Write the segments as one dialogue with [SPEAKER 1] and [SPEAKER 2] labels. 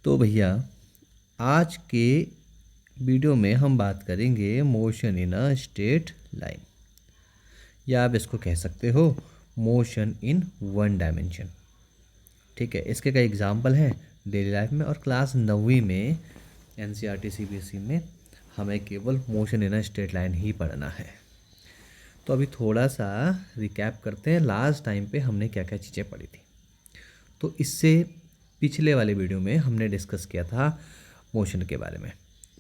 [SPEAKER 1] तो भैया आज के वीडियो में हम बात करेंगे motion in a straight line, या आप इसको कह सकते हो मोशन इन वन डायमेंशन। ठीक है, इसके कई एग्जाम्पल हैं डेली लाइफ में, और क्लास 9वीं में एनसीईआरटी सीबीएसई में हमें केवल motion in a straight line ही पढ़ना है। तो अभी थोड़ा सा रिकैप करते हैं, लास्ट टाइम पे हमने क्या क्या चीज़ें पढ़ी थी। तो इससे पिछले वाले वीडियो में हमने डिस्कस किया था मोशन के बारे में।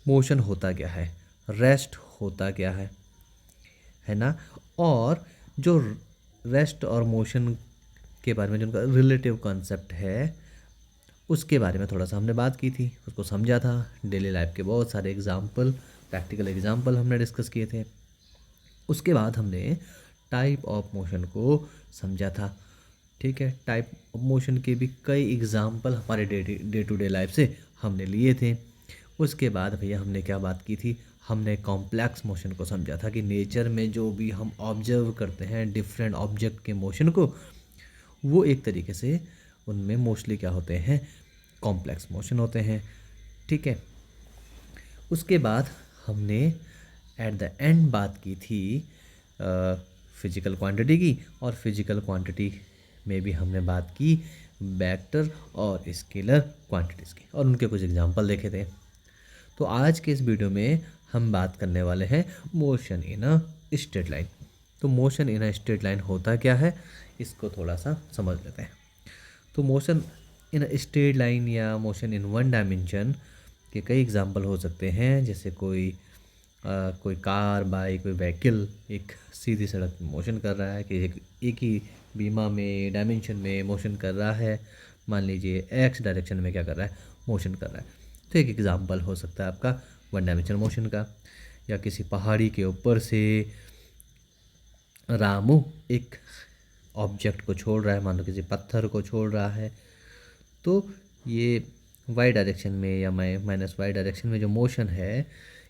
[SPEAKER 1] मोशन होता क्या है, रेस्ट होता क्या है ना, और जो रेस्ट और मोशन के बारे में जो उनका रिलेटिव कॉन्सेप्ट है उसके बारे में थोड़ा सा हमने बात की थी, उसको समझा था। डेली लाइफ के बहुत सारे एग्जाम्पल, प्रैक्टिकल एग्जाम्पल हमने डिस्कस किए थे। उसके बाद हमने टाइप ऑफ मोशन को समझा था। ठीक है, टाइप ऑफ मोशन के भी कई एग्जाम्पल हमारे डे टू डे लाइफ से हमने लिए थे। उसके बाद भैया हमने क्या बात की थी, हमने कॉम्प्लेक्स मोशन को समझा था कि नेचर में जो भी हम ऑब्जर्व करते हैं डिफरेंट ऑब्जेक्ट के मोशन को, वो एक तरीके से उनमें मोस्टली क्या होते हैं, कॉम्प्लेक्स मोशन होते हैं। ठीक है, उसके बाद हमने एट द एंड बात की थी फिजिकल क्वांटिटी की, और फिजिकल क्वांटिटी में भी हमने बात की वेक्टर और स्केलर क्वांटिटीज़ की, और उनके कुछ एग्जांपल देखे थे। तो आज के इस वीडियो में हम बात करने वाले हैं motion in a straight line. तो motion in a straight line होता क्या है, इसको थोड़ा सा समझ लेते हैं। तो motion in a straight line या मोशन इन वन डायमेंशन के कई एग्जांपल हो सकते हैं, जैसे कोई कार, बाइक, कोई व्हीकल एक सीधी सड़क में मोशन कर रहा है, कि एक ही बीमा में डायमेंशन में मोशन कर रहा है। मान लीजिए एक्स डायरेक्शन में क्या कर रहा है, मोशन कर रहा है। तो एक एग्जांपल हो सकता है आपका वन डायमेंशन मोशन का। या किसी पहाड़ी के ऊपर से रामू एक ऑब्जेक्ट को छोड़ रहा है, मान लो किसी पत्थर को छोड़ रहा है, तो ये वाई डायरेक्शन में या माइनस वाई डायरेक्शन में जो मोशन है,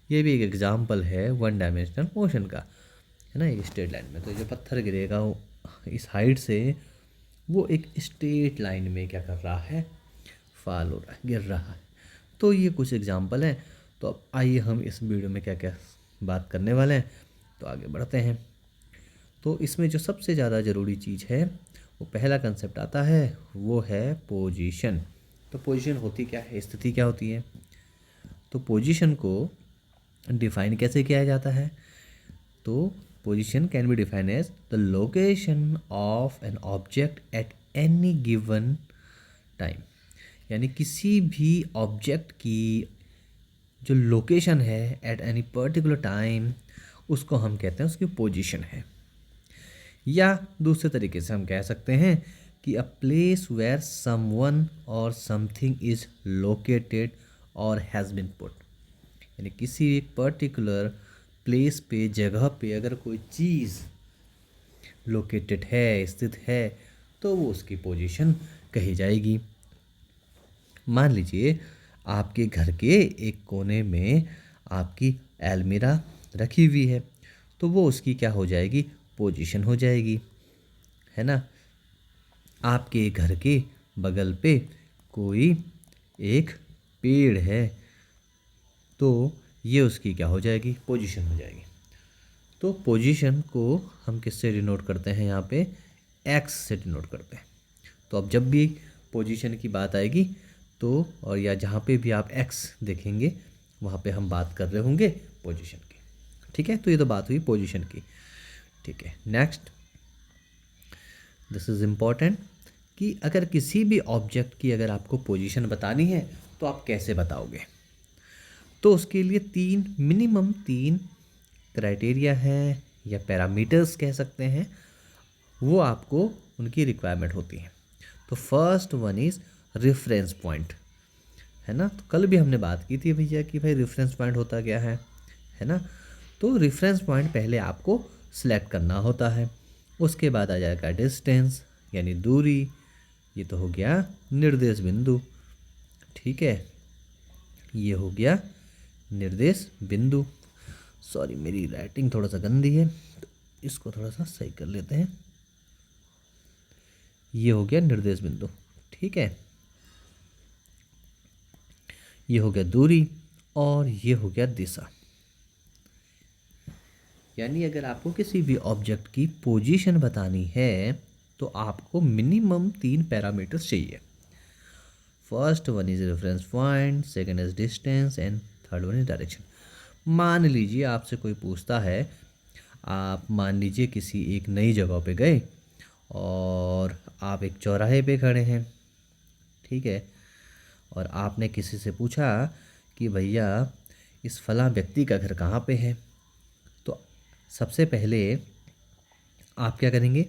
[SPEAKER 1] ये भी एक एग्जांपल है वन डायमेंशनल मोशन का, है ना। एक स्ट्रेट लाइन में तो जो पत्थर गिरेगा इस हाइट से, वो एक स्ट्रेट लाइन में क्या कर रहा है, फॉल हो रहा है, गिर रहा है। तो ये कुछ एग्जांपल हैं। तो अब आइए हम इस वीडियो में क्या क्या बात करने वाले हैं, तो आगे बढ़ते हैं। तो इसमें जो सबसे ज़्यादा ज़रूरी चीज़ है, वो पहला कंसेप्ट आता है, वो है पोजीशन। तो पोजीशन होती क्या है, स्थिति क्या होती है। तो पोजीशन को डिफाइन कैसे किया जाता है, तो position can be define as the location of an object at any given time. यानी किसी भी ऑब्जेक्ट की जो लोकेशन है एट एनी पर्टिकुलर टाइम, उसको हम कहते हैं उसकी पोजीशन है। या दूसरे तरीके से हम कह सकते हैं कि अ प्लेस वेयर समवन और समथिंग इज लोकेटेड और हैज़ बिन पुट। यानी किसी एक पर्टिकुलर प्लेस पे, जगह पे अगर कोई चीज़ लोकेटेड है, स्थित है, तो वो उसकी पोजीशन कही जाएगी। मान लीजिए आपके घर के एक कोने में आपकी अलमीरा रखी हुई है, तो वो उसकी क्या हो जाएगी, पोजीशन हो जाएगी, है ना। आपके घर के बगल पे कोई एक पेड़ है, तो ये उसकी क्या हो जाएगी, पोजीशन हो जाएगी। तो पोजीशन को हम किससे डिनोट करते हैं, यहाँ पे एक्स से डिनोट करते हैं। तो अब जब भी पोजीशन की बात आएगी, तो और या जहाँ पे भी आप एक्स देखेंगे, वहाँ पे हम बात कर रहे होंगे पोजीशन की। ठीक है, तो ये तो बात हुई पोजीशन की। ठीक है, नेक्स्ट, दिस इज़ इम्पॉर्टेंट कि अगर किसी भी ऑब्जेक्ट की अगर आपको पोजीशन बतानी है, तो आप कैसे बताओगे। तो उसके लिए मिनिमम तीन क्राइटेरिया है, या पैरामीटर्स कह सकते हैं, वो आपको उनकी रिक्वायरमेंट होती है। तो first one is reference point, है ना। तो कल भी हमने बात की थी भैया कि भाई रेफरेंस पॉइंट होता क्या है ना। तो रेफरेंस पॉइंट पहले आपको सिलेक्ट करना होता है। उसके बाद आ जाएगा डिस्टेंस, यानी दूरी। ये तो हो गया निर्देश बिंदु। ठीक है, ये हो गया निर्देश बिंदु। सॉरी, मेरी राइटिंग थोड़ा सा गंदी है, तो इसको थोड़ा सा सही कर लेते हैं। ये हो गया निर्देश बिंदु। ठीक है, ये हो गया दूरी और ये हो गया दिशा। यानी अगर आपको किसी भी ऑब्जेक्ट की पोजीशन बतानी है तो आपको मिनिमम 3 पैरामीटर्स चाहिए। First one is reference point, second is distance and third one is direction. मान लीजिए आपसे कोई पूछता है, आप मान लीजिए किसी एक नई जगह पे गए और आप एक चौराहे पे खड़े हैं, ठीक है, और आपने किसी से पूछा कि भैया इस फलां व्यक्ति का घर कहाँ पे है। तो सबसे पहले आप क्या करेंगे,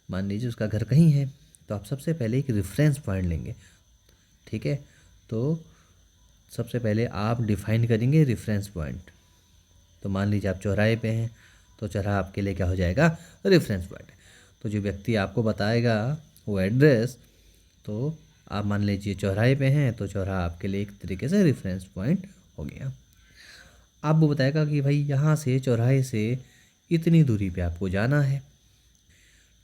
[SPEAKER 1] मान लीजिए उसका घर कहीं है तो आप सबसे पहले एक रेफरेंस पॉइंट लेंगे, ठीक है। तो सबसे पहले आप डिफाइन करेंगे रेफरेंस पॉइंट। तो मान लीजिए आप चौराहे पे हैं तो चौराहा आपके लिए क्या हो जाएगा, रेफरेंस पॉइंट। तो जो व्यक्ति आपको बताएगा वो एड्रेस, तो आप मान लीजिए चौराहे पे हैं तो चौराहा आपके लिए एक तरीके से रेफरेंस पॉइंट हो गया। आप वो बताएगा कि भाई यहाँ से चौराहे से इतनी दूरी पे आपको जाना है,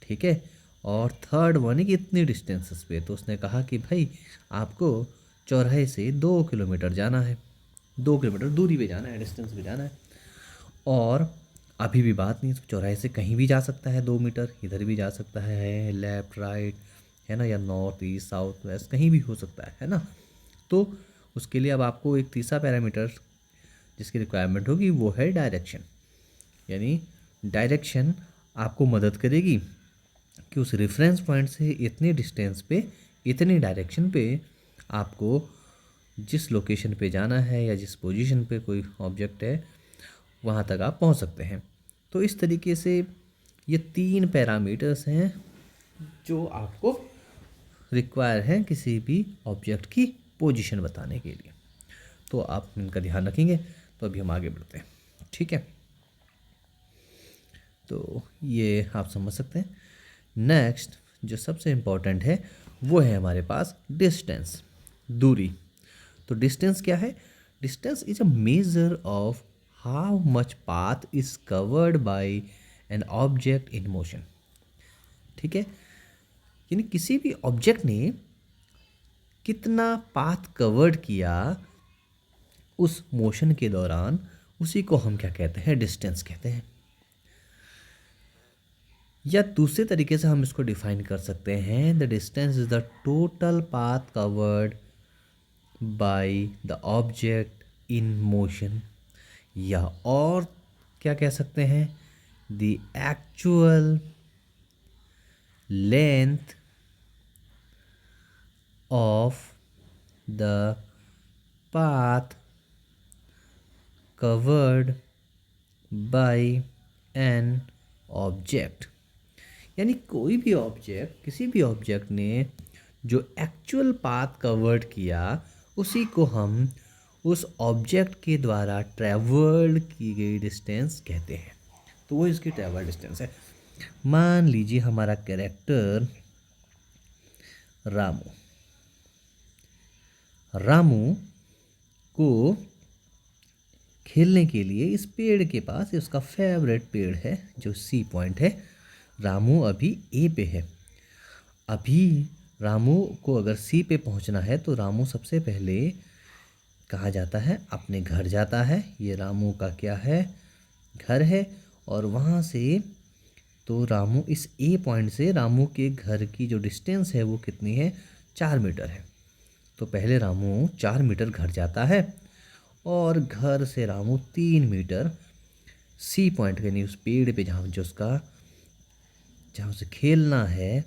[SPEAKER 1] ठीक है। और थर्ड वन है कि इतनी डिस्टेंसेस पे, तो उसने कहा कि भाई आपको चौराहे से 2 किलोमीटर जाना है, 2 किलोमीटर दूरी पे जाना है, डिस्टेंस पे जाना है। और अभी भी बात नहीं, तो चौराहे से कहीं भी जा सकता है, 2 मीटर इधर भी जा सकता है, लेफ़्ट राइट, है ना, या नॉर्थ ईस्ट साउथ वेस्ट कहीं भी हो सकता है ना। तो उसके लिए अब आपको एक तीसरा पैरामीटर जिसकी रिक्वायरमेंट होगी वो है डायरेक्शन। यानी डायरेक्शन आपको मदद करेगी कि उस रेफरेंस पॉइंट से इतनी डिस्टेंस पे, इतनी डायरेक्शन पे आपको जिस लोकेशन पे जाना है या जिस पोजीशन पे कोई ऑब्जेक्ट है वहाँ तक आप पहुँच सकते हैं। तो इस तरीके से ये 3 पैरामीटर्स हैं जो आपको रिक्वायर हैं किसी भी ऑब्जेक्ट की पोजीशन बताने के लिए। तो आप इनका ध्यान रखेंगे। तो अभी हम आगे बढ़ते हैं, ठीक है। तो ये आप समझ सकते हैं। नेक्स्ट जो सबसे इम्पॉर्टेंट है वो है हमारे पास डिस्टेंस, दूरी। तो डिस्टेंस क्या है, distance is a measure of how much path is covered by an object in motion, ठीक है। यानी किसी भी ऑब्जेक्ट ने कितना पाथ कवर्ड किया उस मोशन के दौरान, उसी को हम क्या कहते हैं, डिस्टेंस कहते हैं। या दूसरे तरीके से हम इसको डिफाइन कर सकते हैं, the distance is the total path covered by the object in motion. या और क्या कह सकते हैं, the actual length of the path covered by an object. यानी कोई भी ऑब्जेक्ट, किसी भी ऑब्जेक्ट ने जो एक्चुअल पाथ कवर्ड किया उसी को हम उस ऑब्जेक्ट के द्वारा ट्रैवर्ल्ड की गई डिस्टेंस कहते हैं। तो वो इसकी ट्रैवल डिस्टेंस है। मान लीजिए हमारा कैरेक्टर रामू, रामू को खेलने के लिए इस पेड़ के पास, उसका फेवरेट पेड़ है जो सी पॉइंट है। रामू अभी ए पे है। अभी रामू को अगर सी पे पहुंचना है तो रामू सबसे पहले कहाँ जाता है, अपने घर जाता है। ये रामू का क्या है, घर है। और वहाँ से तो रामू इस ए पॉइंट से रामू के घर की जो डिस्टेंस है वो कितनी है, 4 मीटर है। तो पहले रामू 4 मीटर घर जाता है और घर से रामू 3 मीटर सी पॉइंट यानी उस पेड़ पे जहाँ जो उसका जहाँ उसे खेलना है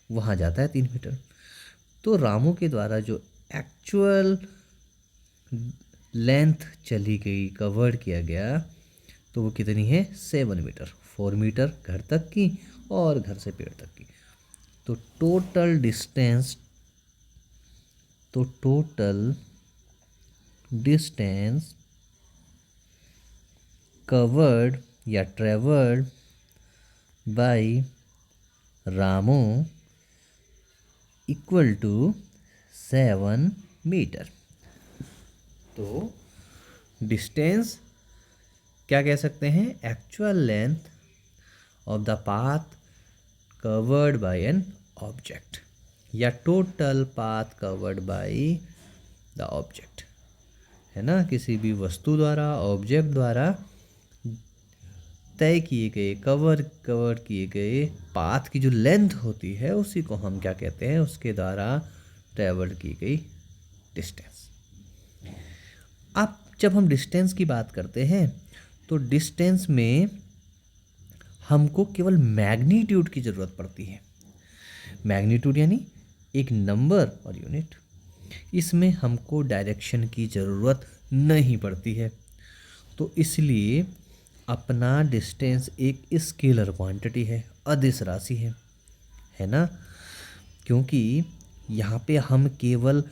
[SPEAKER 1] वहाँ जाता है 3 मीटर। तो रामू के द्वारा जो एक्चुअल लेंथ चली गई, कवर्ड किया गया, तो वो कितनी है, 7 मीटर। 4 मीटर घर तक की और घर से पेड़ तक की। तो टोटल डिस्टेंस, तो टोटल डिस्टेंस कवर्ड या traversed by Ramu equal to 7 metre. तो डिस्टेंस क्या कह सकते हैं, actual length of the path covered by an object, या total path covered by the object, है ना, किसी भी वस्तु द्वारा, ऑब्जेक्ट द्वारा तय किए गए, कवर किए गए पाथ की जो लेंथ होती है उसी को हम क्या कहते हैं, उसके द्वारा ट्रेवल की गई डिस्टेंस। अब जब हम डिस्टेंस की बात करते हैं तो डिस्टेंस में हमको केवल मैग्नीट्यूड की ज़रूरत पड़ती है। मैग्नीट्यूड यानी एक नंबर और यूनिट। इसमें हमको डायरेक्शन की ज़रूरत नहीं पड़ती है। तो इसलिए अपना डिस्टेंस एक स्केलर क्वांटिटी है, अदिश राशि है ना, क्योंकि यहाँ पे हम केवल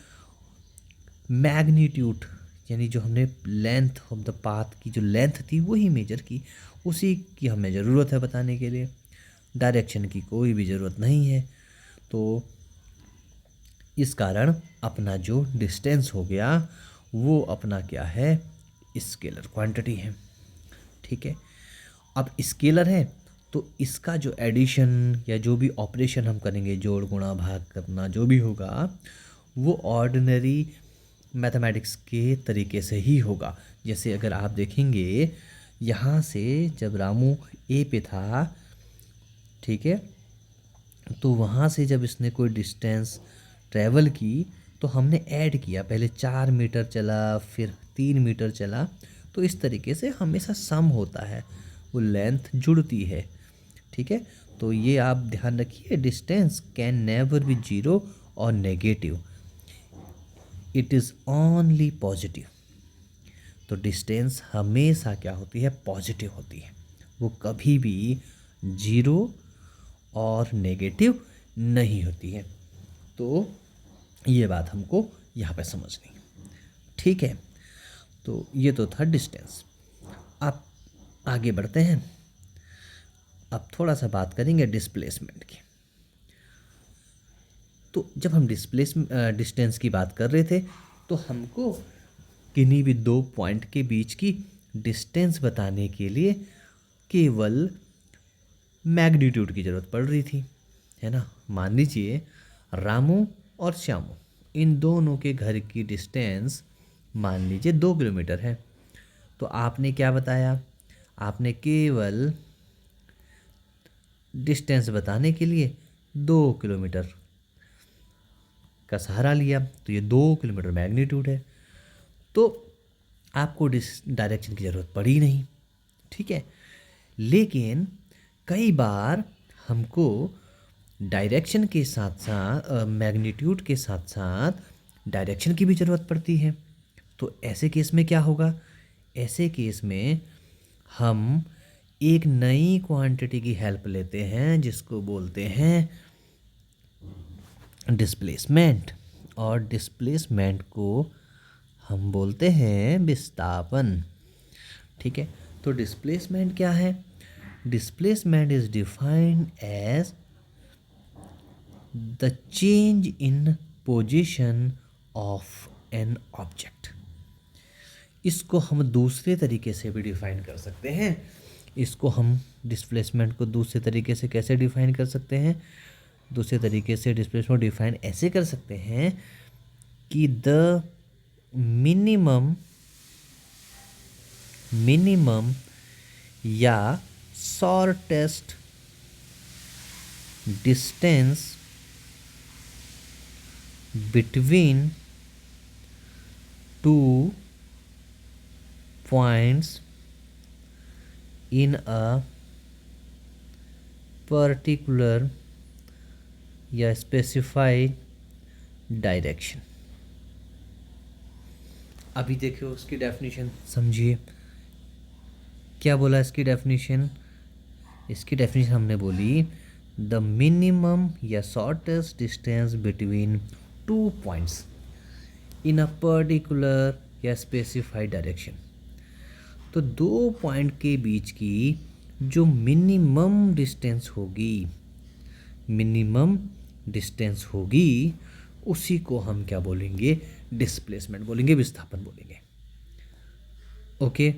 [SPEAKER 1] मैग्नीट्यूड यानी जो हमने लेंथ ऑफ द पाथ की जो लेंथ थी वही मेजर की, उसी की हमें ज़रूरत है बताने के लिए, डायरेक्शन की कोई भी ज़रूरत नहीं है। तो इस कारण अपना जो डिस्टेंस हो गया वो अपना क्या है, स्केलर क्वांटिटी है। ठीक है, अब स्केलर है तो इसका जो एडिशन या जो भी ऑपरेशन हम करेंगे, जोड़ गुणा भाग करना जो भी होगा, वो ऑर्डिनरी मैथमेटिक्स के तरीके से ही होगा। जैसे अगर आप देखेंगे यहाँ से जब रामू ए पे था, ठीक है, तो वहाँ से जब इसने कोई डिस्टेंस ट्रैवल की तो हमने ऐड किया, पहले 4 मीटर चला फिर 3 मीटर चला, तो इस तरीके से हमेशा सम होता है, वो लेंथ जुड़ती है। ठीक है, तो ये आप ध्यान रखिए, distance can never be zero और negative, it is only positive. तो डिस्टेंस हमेशा क्या होती है, पॉजिटिव होती है, वो कभी भी जीरो और नेगेटिव नहीं होती है। तो ये बात हमको यहाँ पे समझनी। ठीक है, तो ये तो था डिस्टेंस। अब आगे बढ़ते हैं, अब थोड़ा सा बात करेंगे डिस्प्लेसमेंट की। तो जब हम डिस्टेंस की बात कर रहे थे तो हमको किन्हीं भी दो पॉइंट के बीच की डिस्टेंस बताने के लिए केवल मैग्नीट्यूड की ज़रूरत पड़ रही थी, है ना। मान लीजिए रामू और श्यामू, इन दोनों के घर की डिस्टेंस मान लीजिए 2 किलोमीटर है। तो आपने क्या बताया, आपने केवल डिस्टेंस बताने के लिए 2 किलोमीटर का सहारा लिया, तो ये 2 किलोमीटर मैग्नीट्यूड है, तो आपको डायरेक्शन की ज़रूरत पड़ी नहीं। ठीक है, लेकिन कई बार हमको डायरेक्शन के साथ साथ मैग्नीट्यूड के साथ साथ डायरेक्शन की भी ज़रूरत पड़ती है। तो ऐसे केस में क्या होगा, ऐसे केस में हम एक नई क्वांटिटी की हेल्प लेते हैं जिसको बोलते हैं डिस्प्लेसमेंट, और डिस्प्लेसमेंट को हम बोलते हैं विस्थापन। ठीक है, तो डिस्प्लेसमेंट क्या है, displacement is defined as the change in position of an object. इसको हम दूसरे तरीके से भी डिफाइन कर सकते हैं। इसको हम डिस्प्लेसमेंट को दूसरे तरीके से कैसे डिफाइन कर सकते हैं, दूसरे तरीके से डिस्प्लेसमेंट डिफाइन ऐसे कर सकते हैं कि द मिनिमम या shortest distance between two points in a particular या specified direction। अभी देखिए उसकी डेफिनेशन समझिए, क्या बोला इसकी डेफिनेशन, इसकी डेफिनेशन हमने बोली द मिनिमम या shortest distance between two points in a particular या स्पेसिफाइड डायरेक्शन। तो दो पॉइंट के बीच की जो मिनिमम डिस्टेंस होगी उसी को हम क्या बोलेंगे, डिस्प्लेसमेंट बोलेंगे, विस्थापन बोलेंगे। ओके,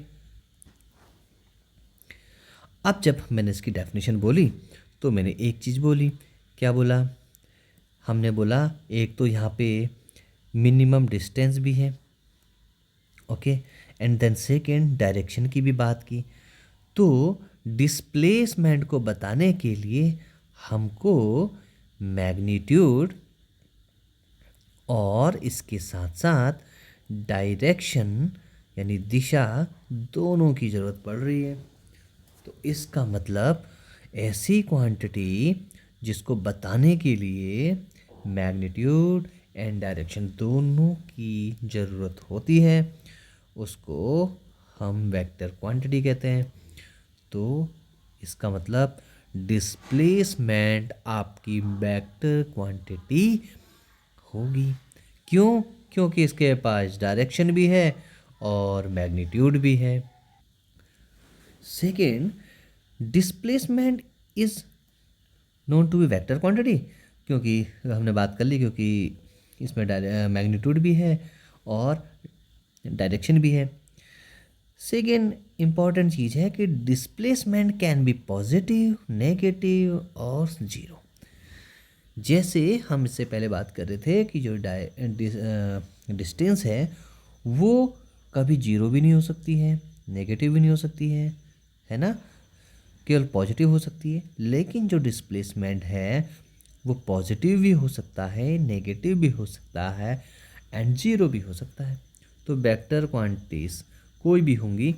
[SPEAKER 1] अब जब मैंने इसकी डेफिनेशन बोली तो मैंने एक चीज़ बोली, क्या बोला, हमने बोला एक तो यहाँ पे मिनिमम डिस्टेंस भी है, okay. And then second direction की भी बात की। तो डिस्प्लेसमेंट को बताने के लिए हमको मैग्नीट्यूड और इसके साथ साथ डायरेक्शन यानी दिशा दोनों की ज़रूरत पड़ रही है। तो इसका मतलब ऐसी क्वांटिटी जिसको बताने के लिए मैग्नीट्यूड एंड डायरेक्शन दोनों की ज़रूरत होती है, उसको हम वेक्टर क्वांटिटी कहते हैं। तो इसका मतलब डिस्प्लेसमेंट आपकी वेक्टर क्वांटिटी होगी। क्यों? क्योंकि इसके पास डायरेक्शन भी है और मैग्नीट्यूड भी है। Second, displacement is known to be vector quantity, क्योंकि हमने बात कर ली, क्योंकि इसमें मैग्नीट्यूड भी है और डायरेक्शन भी है। सेकेंड इम्पॉर्टेंट चीज़ है कि displacement can be positive, negative और ज़ीरो। जैसे हम इससे पहले बात कर रहे थे कि जो डिस्टेंस है वो कभी जीरो भी नहीं हो सकती है, नेगेटिव भी नहीं हो सकती है ना, केवल पॉजिटिव हो सकती है। लेकिन जो डिस्प्लेसमेंट है वो पॉजिटिव भी हो सकता है, नेगेटिव भी हो सकता है एंड ज़ीरो भी हो सकता है। तो वेक्टर क्वांटिटीज़ कोई भी होंगी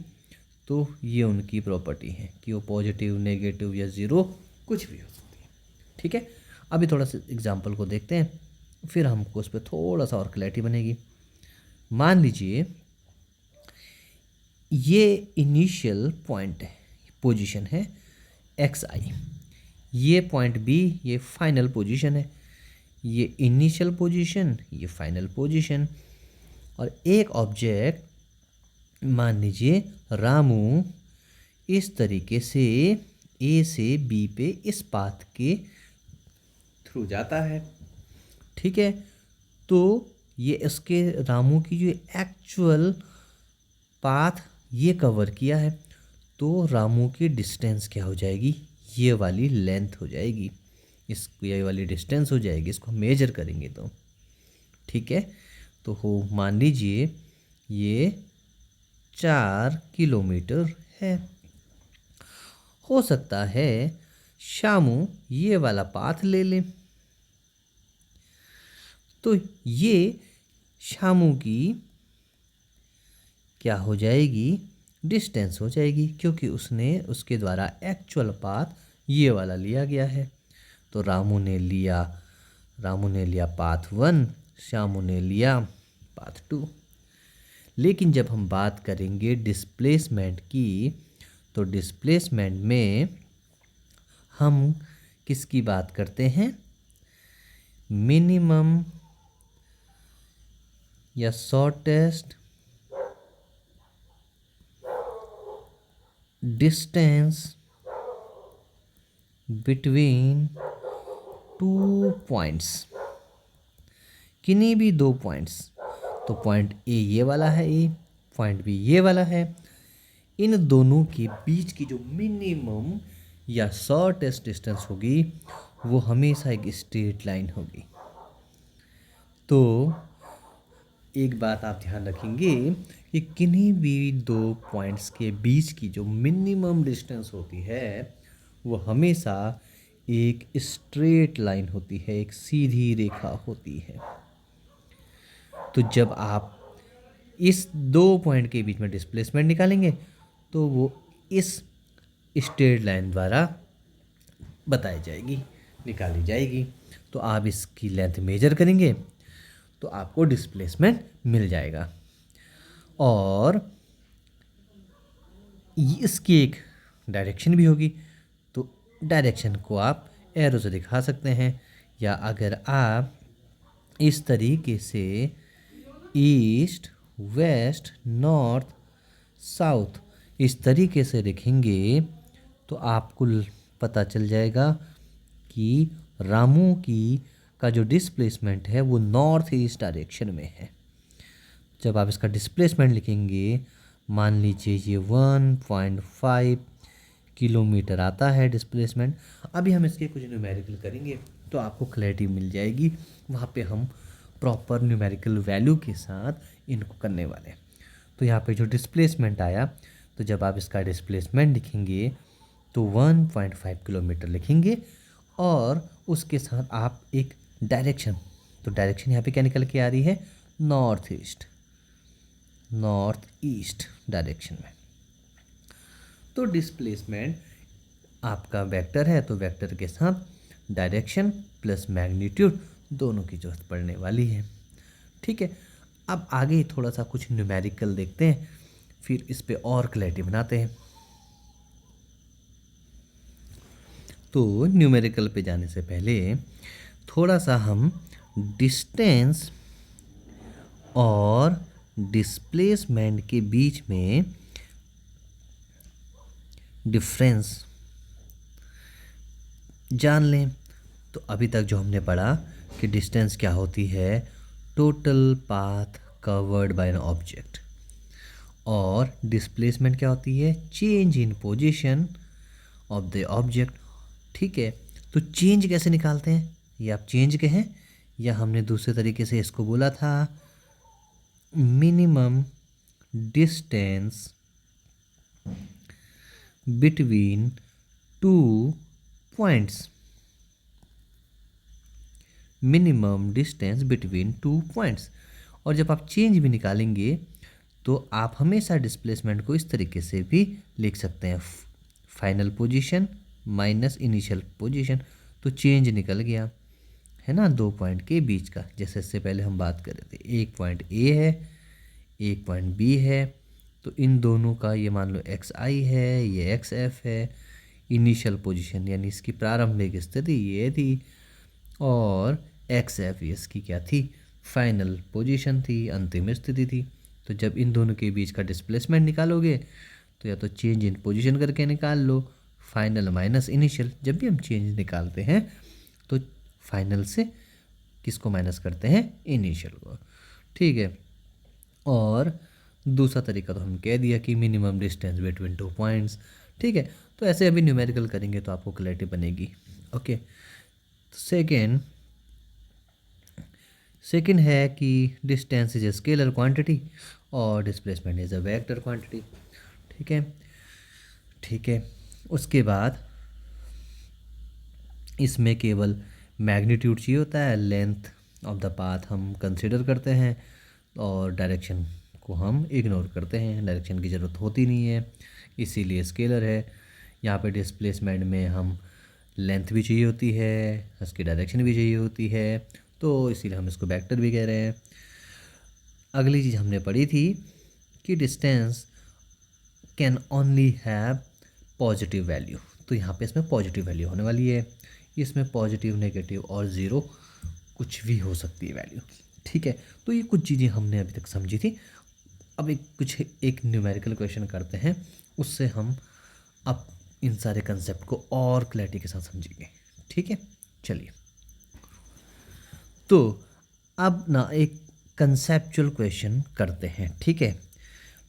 [SPEAKER 1] तो ये उनकी प्रॉपर्टी है कि वो पॉजिटिव, नेगेटिव या ज़ीरो कुछ भी हो सकती है। ठीक है, अभी थोड़ा सा एग्जांपल को देखते हैं, फिर हमको उस पर थोड़ा सा और क्लैरिटी बनेगी। मान लीजिए ये इनिशियल पॉइंट है, पोजीशन है एक्स आई, ये पॉइंट बी ये फाइनल पोजीशन है, ये इनिशियल पोजीशन ये फाइनल पोजीशन। और एक ऑब्जेक्ट मान लीजिए रामू इस तरीके से ए से बी पे इस पाथ के थ्रू जाता है, ठीक है। तो ये इसके रामू की जो एक्चुअल पाथ ये कवर किया है, तो रामू की डिस्टेंस क्या हो जाएगी, ये वाली लेंथ हो जाएगी, इस ये वाली डिस्टेंस हो जाएगी, इसको मेजर करेंगे तो, ठीक है। तो हो मान लीजिए ये 4 किलोमीटर है। हो सकता है शामू ये वाला पाथ ले ले, तो ये शामू की क्या हो जाएगी, डिस्टेंस हो जाएगी, क्योंकि उसने उसके द्वारा एक्चुअल पाथ ये वाला लिया गया है। तो रामू ने लिया पाथ 1, श्यामू ने लिया पाथ 2। लेकिन जब हम बात करेंगे डिस्प्लेसमेंट की, तो डिस्प्लेसमेंट में हम किसकी बात करते हैं, मिनिमम या शॉर्टेस्ट डिस्टेंस बिटवीन 2 पॉइंट्स, किन्हीं भी 2 पॉइंट्स। तो पॉइंट ए ये वाला है, ए पॉइंट बी ये वाला है, इन दोनों के बीच की जो मिनिमम या शॉर्टेस्ट डिस्टेंस होगी वो हमेशा एक स्ट्रेट लाइन होगी। तो एक बात आप ध्यान रखेंगे कि किन्हीं भी 2 पॉइंट्स के बीच की जो मिनिमम डिस्टेंस होती है वो हमेशा एक स्ट्रेट लाइन होती है, एक सीधी रेखा होती है। तो जब आप इस 2 पॉइंट के बीच में डिस्प्लेसमेंट निकालेंगे तो वो इस स्ट्रेट लाइन द्वारा बताई जाएगी, निकाली जाएगी। तो आप इसकी लेंथ मेजर करेंगे तो आपको डिस्प्लेसमेंट मिल जाएगा। और इसकी एक डायरेक्शन भी होगी, तो डायरेक्शन को आप एरो से दिखा सकते हैं, या अगर आप इस तरीके से ईस्ट, वेस्ट, नॉर्थ, साउथ इस तरीके से लिखेंगे तो आपको पता चल जाएगा कि रामू की का जो डिस्प्लेसमेंट है वो नॉर्थ ईस्ट डायरेक्शन में है। जब आप इसका डिस्प्लेसमेंट लिखेंगे, मान लीजिए ये 1.5 किलोमीटर आता है डिस्प्लेसमेंट। अभी हम इसके कुछ न्यूमेरिकल करेंगे तो आपको क्लैरिटी मिल जाएगी, वहाँ पे हम प्रॉपर न्यूमेरिकल वैल्यू के साथ इनको करने वाले हैं। तो यहाँ पे जो डिस्प्लेसमेंट आया, तो जब आप इसका डिस्प्लेसमेंट लिखेंगे तो 1.5 किलोमीटर लिखेंगे और उसके साथ आप एक डायरेक्शन, तो डायरेक्शन यहाँ पे क्या निकल के आ रही है, नॉर्थ ईस्ट डायरेक्शन में। तो डिस्प्लेसमेंट आपका वेक्टर है, तो वेक्टर के साथ डायरेक्शन प्लस मैग्नीट्यूड दोनों की जरूरत पड़ने वाली है। ठीक है, अब आगे थोड़ा सा कुछ न्यूमेरिकल देखते हैं, फिर इस पे और क्लैरिटी बनाते हैं। तो न्यूमेरिकल पे जाने से पहले थोड़ा सा हम डिस्टेंस और डिस्प्लेसमेंट के बीच में डिफरेंस जान लें। तो अभी तक जो हमने पढ़ा कि डिस्टेंस क्या होती है, total path covered by an object, और डिस्प्लेसमेंट क्या होती है, change in position of the object. ठीक है, तो चेंज कैसे निकालते हैं, ये आप चेंज कहें या हमने दूसरे तरीके से इसको बोला था minimum distance between two points, minimum distance between two points. और जब आप चेंज भी निकालेंगे तो आप हमेशा डिस्प्लेसमेंट को इस तरीके से भी लिख सकते हैं, final position minus initial position. तो चेंज निकल गया है ना, 2 पॉइंट के बीच का, जैसे इससे पहले हम बात कर रहे थे, एक पॉइंट ए है, एक पॉइंट बी है, तो इन दोनों का ये मान लो एक्स आई है, ये एक्स एफ है। इनिशियल पोजीशन यानी इसकी प्रारंभिक स्थिति ये थी, और एक्स एफ इसकी क्या थी, फाइनल पोजीशन थी, अंतिम स्थिति थी। तो जब इन दोनों के बीच का डिस्प्लेसमेंट निकालोगे तो या तो चेंज इन पोजीशन करके निकाल लो, फाइनल माइनस इनिशियल। जब भी हम चेंज निकालते हैं तो फाइनल से किसको माइनस करते हैं, इनिशियल को। ठीक है, और दूसरा तरीका तो हम कह दिया कि minimum distance between two points. ठीक है, तो ऐसे अभी न्यूमेरिकल करेंगे तो आपको क्लैरिटी बनेगी। ओके, सेकेंड है कि distance is a scalar quantity और displacement is a vector quantity. ठीक है, उसके बाद इसमें केवल मैग्नीट्यूड चाहिए होता है, लेंथ ऑफ द पाथ हम कंसिडर करते हैं और डायरेक्शन को हम इग्नोर करते हैं, डायरेक्शन की ज़रूरत होती नहीं है, इसीलिए स्केलर है। यहाँ पे डिस्प्लेसमेंट में हम लेंथ भी चाहिए होती है, उसकी डायरेक्शन भी चाहिए होती है, तो इसीलिए हम इसको वेक्टर भी कह रहे हैं। अगली चीज़ हमने पढ़ी थी कि distance can only have positive value, तो यहाँ पे इसमें पॉजिटिव वैल्यू होने वाली है। इसमें पॉजिटिव, नेगेटिव और ज़ीरो कुछ भी हो सकती है वैल्यू। ठीक है, तो ये कुछ चीज़ें हमने अभी तक समझी थी। अब एक न्यूमेरिकल क्वेश्चन करते हैं, उससे हम अब इन सारे कंसेप्ट को और क्लैरिटी के साथ समझेंगे। ठीक है, चलिए। तो अब ना एक कंसेप्चुअल क्वेश्चन करते हैं। ठीक है,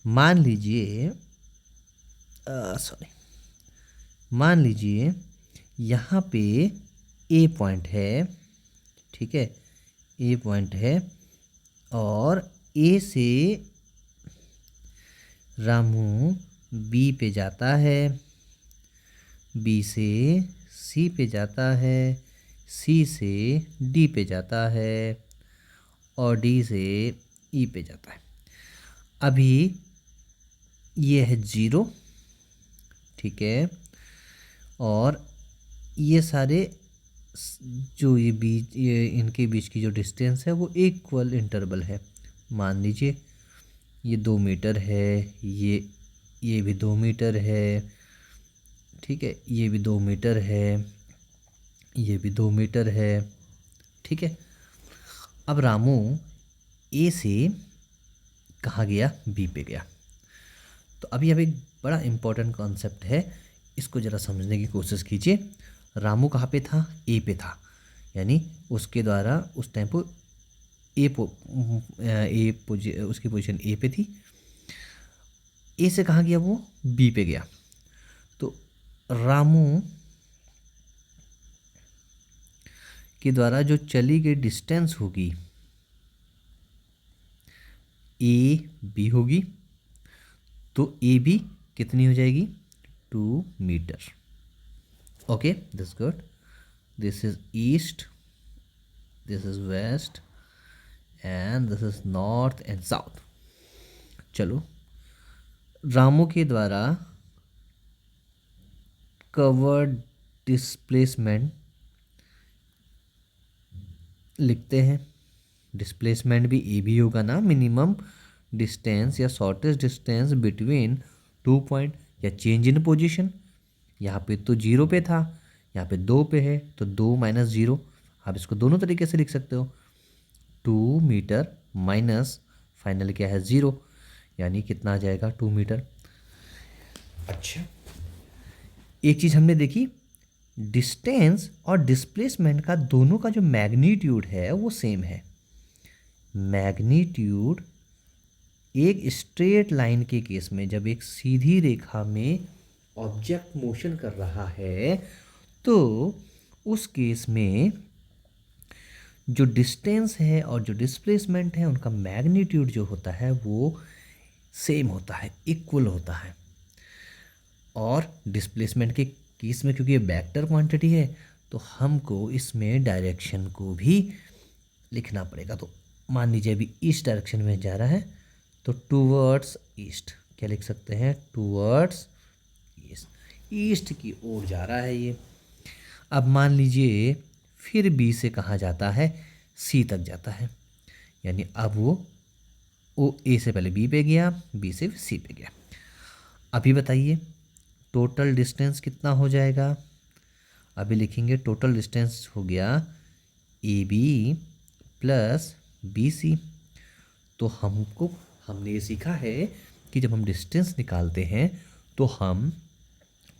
[SPEAKER 1] मान लीजिए यहाँ पे ए पॉइंट है। ठीक है, ए पॉइंट है और ए से रामू बी पे जाता है, बी से सी पे जाता है, सी से डी पे जाता है और डी से ई पे जाता है। अभी ये है 0। ठीक है, और ये सारे जो ये इनके बीच की जो डिस्टेंस है वो इक्वल इंटरवल है। मान लीजिए ये 2 मीटर है, ये भी 2 मीटर है। ठीक है, ये भी 2 मीटर है, ये भी 2 मीटर है। ठीक है, अब रामू ए से कहाँ गया, बी पे गया। तो अभी एक बड़ा इम्पोर्टेंट कॉन्सेप्ट है, इसको ज़रा समझने की कोशिश कीजिए। रामू कहाँ पे था, ए पे था, यानी उसके द्वारा उस टाइम पर उसकी पोजीशन ए पे थी। ए से कहाँ गया, वो बी पे गया। तो रामू के द्वारा जो चली गई डिस्टेंस होगी, ए बी होगी, तो ए बी कितनी हो जाएगी 2 metre. Okay, this good. This is east, this is west and this is north and south. चलो, रामू के द्वारा कवर्ड डिस्प्लेसमेंट लिखते हैं। डिस्प्लेसमेंट भी ए बी होगा ना, मिनिमम डिस्टेंस या शॉर्टेस्ट डिस्टेंस बिटवीन 2 पॉइंट, या चेंज इन पोजीशन। यहाँ पे तो 0 पे था, यहाँ पे 2 पे है, तो 2 माइनस 0। आप इसको दोनों तरीके से लिख सकते हो, 2 मीटर माइनस फाइनल क्या है 0, यानी कितना आ जाएगा 2 मीटर। अच्छा, एक चीज़ हमने देखी, डिस्टेंस और डिस्प्लेसमेंट का दोनों का जो मैग्नीट्यूड है वो सेम है। मैग्नीट्यूड एक स्ट्रेट लाइन के केस में, जब एक सीधी रेखा में ऑब्जेक्ट मोशन कर रहा है, तो उस केस में जो डिस्टेंस है और जो डिस्प्लेसमेंट है उनका मैग्नीट्यूड जो होता है वो सेम होता है, इक्वल होता है। और डिस्प्लेसमेंट के केस में क्योंकि ये वेक्टर क्वांटिटी है, तो हमको इसमें डायरेक्शन को भी लिखना पड़ेगा। तो मान लीजिए अभी ईस्ट डायरेक्शन में जा रहा है, तो टूवर्ड्स ईस्ट, क्या लिख सकते हैं, टूवर्ड्स ईस्ट, ईस्ट की ओर जा रहा है ये। अब मान लीजिए फिर बी से कहाँ जाता है, सी तक जाता है, यानी अब वो ए से पहले बी पे गया, बी से सी पे गया। अभी बताइए टोटल डिस्टेंस कितना हो जाएगा। अभी लिखेंगे टोटल डिस्टेंस हो गया A B plus B C. तो हमने ये सीखा है कि जब हम डिस्टेंस निकालते हैं तो हम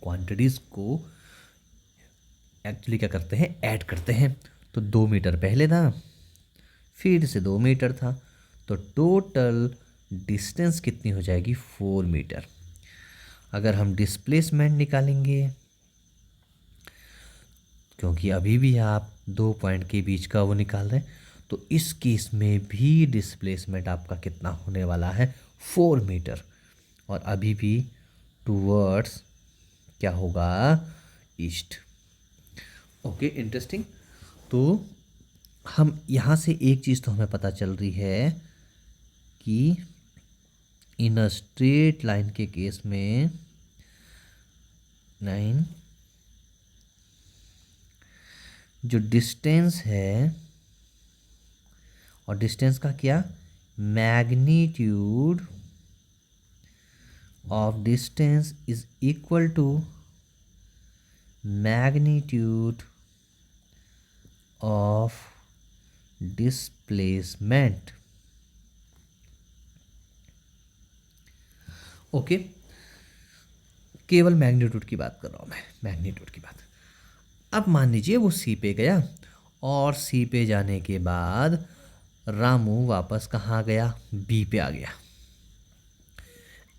[SPEAKER 1] क्वांटिटीज़ को एक्चुअली क्या करते हैं, ऐड करते हैं। तो 2 मीटर पहले था, फिर से 2 मीटर था, तो टोटल डिस्टेंस कितनी हो जाएगी 4 मीटर। अगर हम डिस्प्लेसमेंट निकालेंगे, क्योंकि अभी भी आप 2 पॉइंट के बीच का वो निकाल रहे हैं, तो इस केस में भी डिस्प्लेसमेंट आपका कितना होने वाला है 4 मीटर, और अभी भी टूवर्ड्स क्या होगा, ईस्ट। Okay, interesting. तो हम यहाँ से एक चीज़ तो हमें पता चल रही है कि इन अ स्ट्रेट लाइन के केस में 9 जो डिस्टेंस है, और डिस्टेंस का क्या, magnitude of distance is equal to magnitude of displacement. Okay, केवल मैग्नीट्यूड की बात कर रहा हूँ मैं, मैग्नीट्यूड की बात। अब मान लीजिए वो सी पे गया, और सी पे जाने के बाद रामू वापस कहाँ गया, बी पे आ गया।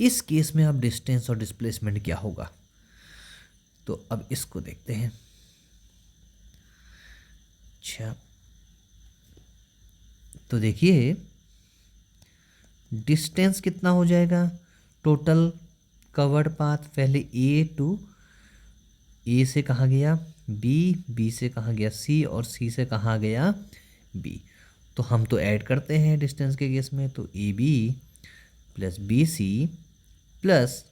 [SPEAKER 1] इस केस में अब डिस्टेंस और डिस्प्लेसमेंट क्या होगा, तो अब इसको देखते हैं। अच्छा, तो देखिए डिस्टेंस कितना हो जाएगा, टोटल कवर्ड पाथ, पहले ए से कहाँ गया बी, बी से कहाँ गया सी, और सी से कहाँ गया बी। तो हम तो ऐड करते हैं डिस्टेंस के केस में, तो A B plus B C plus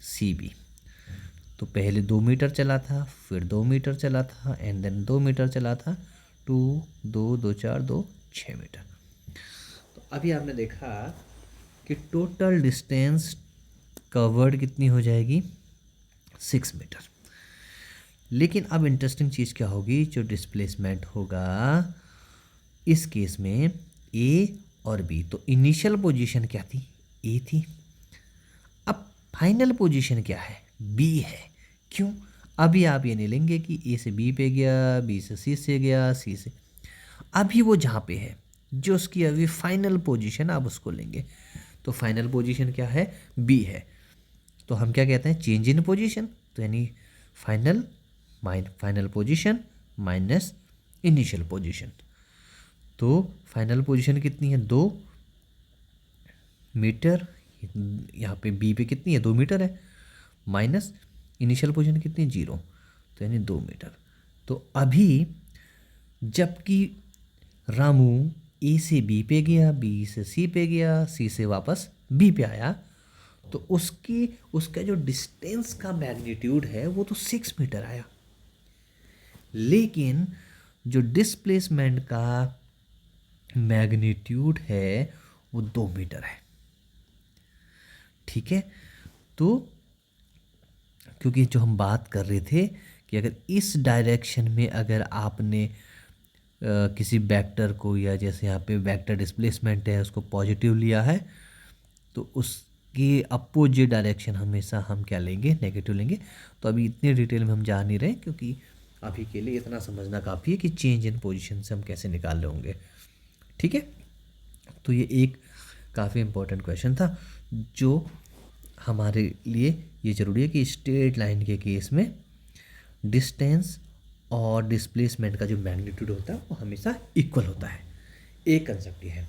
[SPEAKER 1] C B. तो पहले 2 मीटर चला था, फिर 2 मीटर चला था, एंड देन 2 मीटर चला था, 2 2 2 4 2 6 मीटर। तो अभी आपने देखा कि टोटल डिस्टेंस कवर्ड कितनी हो जाएगी 6 मीटर। लेकिन अब इंटरेस्टिंग चीज़ क्या होगी, जो डिस्प्लेसमेंट होगा इस केस में ए और बी, तो इनिशियल पोजीशन क्या थी, ए थी। अब फाइनल पोजीशन क्या है, बी है। क्यों, अभी आप ये नहीं लेंगे कि ए से बी पे गया, बी से सी से गया, सी से, अभी वो जहाँ पे है जो उसकी अभी फाइनल पोजीशन, आप उसको लेंगे। तो फाइनल पोजीशन क्या है, बी है। तो हम क्या कहते हैं, चेंज इन पोजीशन। तो यानी final position minus initial position. तो फाइनल पोजीशन कितनी है 2, मीटर, यहाँ पे बी पे कितनी है 2 मीटर है, माइनस इनिशियल पोजीशन कितनी 0, तो यानी 2 मीटर। तो अभी जबकि रामू ए से बी पे गया, बी से सी पे गया, सी से वापस बी पे आया, तो उसका जो डिस्टेंस का मैग्नीट्यूड है वो तो 6 मीटर आया, लेकिन जो डिस्प्लेसमेंट का मैग्नीट्यूड है वो 2 मीटर है। ठीक है, तो क्योंकि जो हम बात कर रहे थे कि अगर इस डायरेक्शन में अगर आपने किसी वेक्टर को, या जैसे यहाँ पे वेक्टर डिस्प्लेसमेंट है उसको पॉजिटिव लिया है, तो उसके अपोजिट डायरेक्शन हमेशा हम क्या लेंगे, नेगेटिव लेंगे। तो अभी इतने डिटेल में हम जा नहीं रहे, क्योंकि अभी के लिए इतना समझना काफ़ी है कि चेंज इन पोजीशन से हम कैसे निकाल रहे होंगे। ठीक है, तो ये एक काफ़ी इम्पोर्टेंट क्वेश्चन था जो हमारे लिए ये ज़रूरी है कि स्ट्रेट लाइन के केस में डिस्टेंस और डिस्प्लेसमेंट का जो मैग्नीट्यूड होता है वो हमेशा इक्वल होता है। एक कंसेप्ट ये है।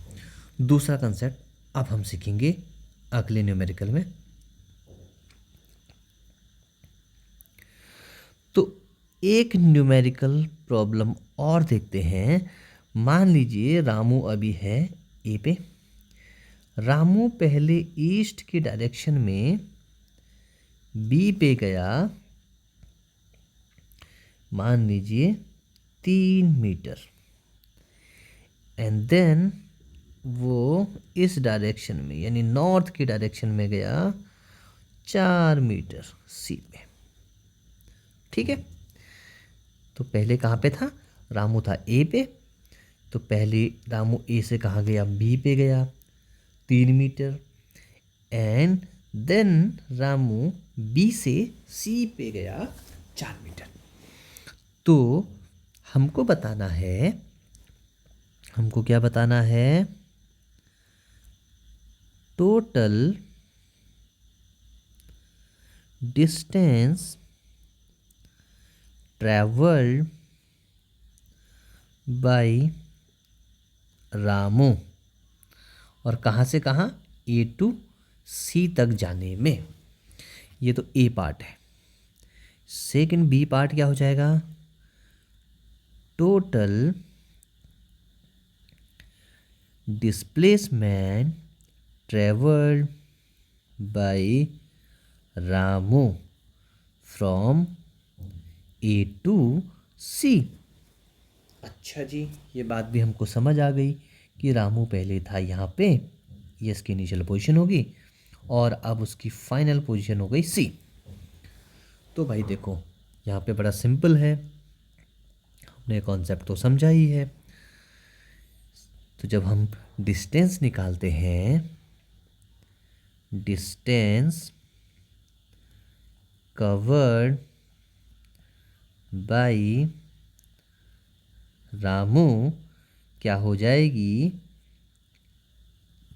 [SPEAKER 1] दूसरा कंसेप्ट अब हम सीखेंगे अगले न्यूमेरिकल में। तो एक न्यूमेरिकल प्रॉब्लम और देखते हैं। मान लीजिए रामू अभी है ए पे, रामू पहले ईस्ट की डायरेक्शन में बी पे गया, मान लीजिए 3 मीटर, एंड देन वो इस डायरेक्शन में यानी नॉर्थ की डायरेक्शन में गया 4 मीटर सी पे। ठीक है, तो पहले कहाँ पे था, रामू था ए पे, तो पहले रामू ए से कहाँ गया, बी पे गया 3 metre, and then Ramu B से सी पे गया 4 मीटर। तो हमको बताना है, हमको क्या बताना है, total distance travelled bye Ramu, और कहाँ से कहाँ, ए टू सी तक जाने में। ये तो ए पार्ट है। सेकंड बी पार्ट क्या हो जाएगा, total displacement travelled by Ramu from A to C. अच्छा जी, ये बात भी हमको समझ आ गई कि रामू पहले था यहाँ पे, ये इसकी इनिशियल पोजीशन होगी, और अब उसकी फाइनल पोजीशन हो गई सी। तो भाई देखो यहाँ पे बड़ा सिंपल है, हमने कॉन्सेप्ट तो समझा ही है। तो जब हम डिस्टेंस निकालते हैं, डिस्टेंस कवर्ड बाय रामू क्या हो जाएगी,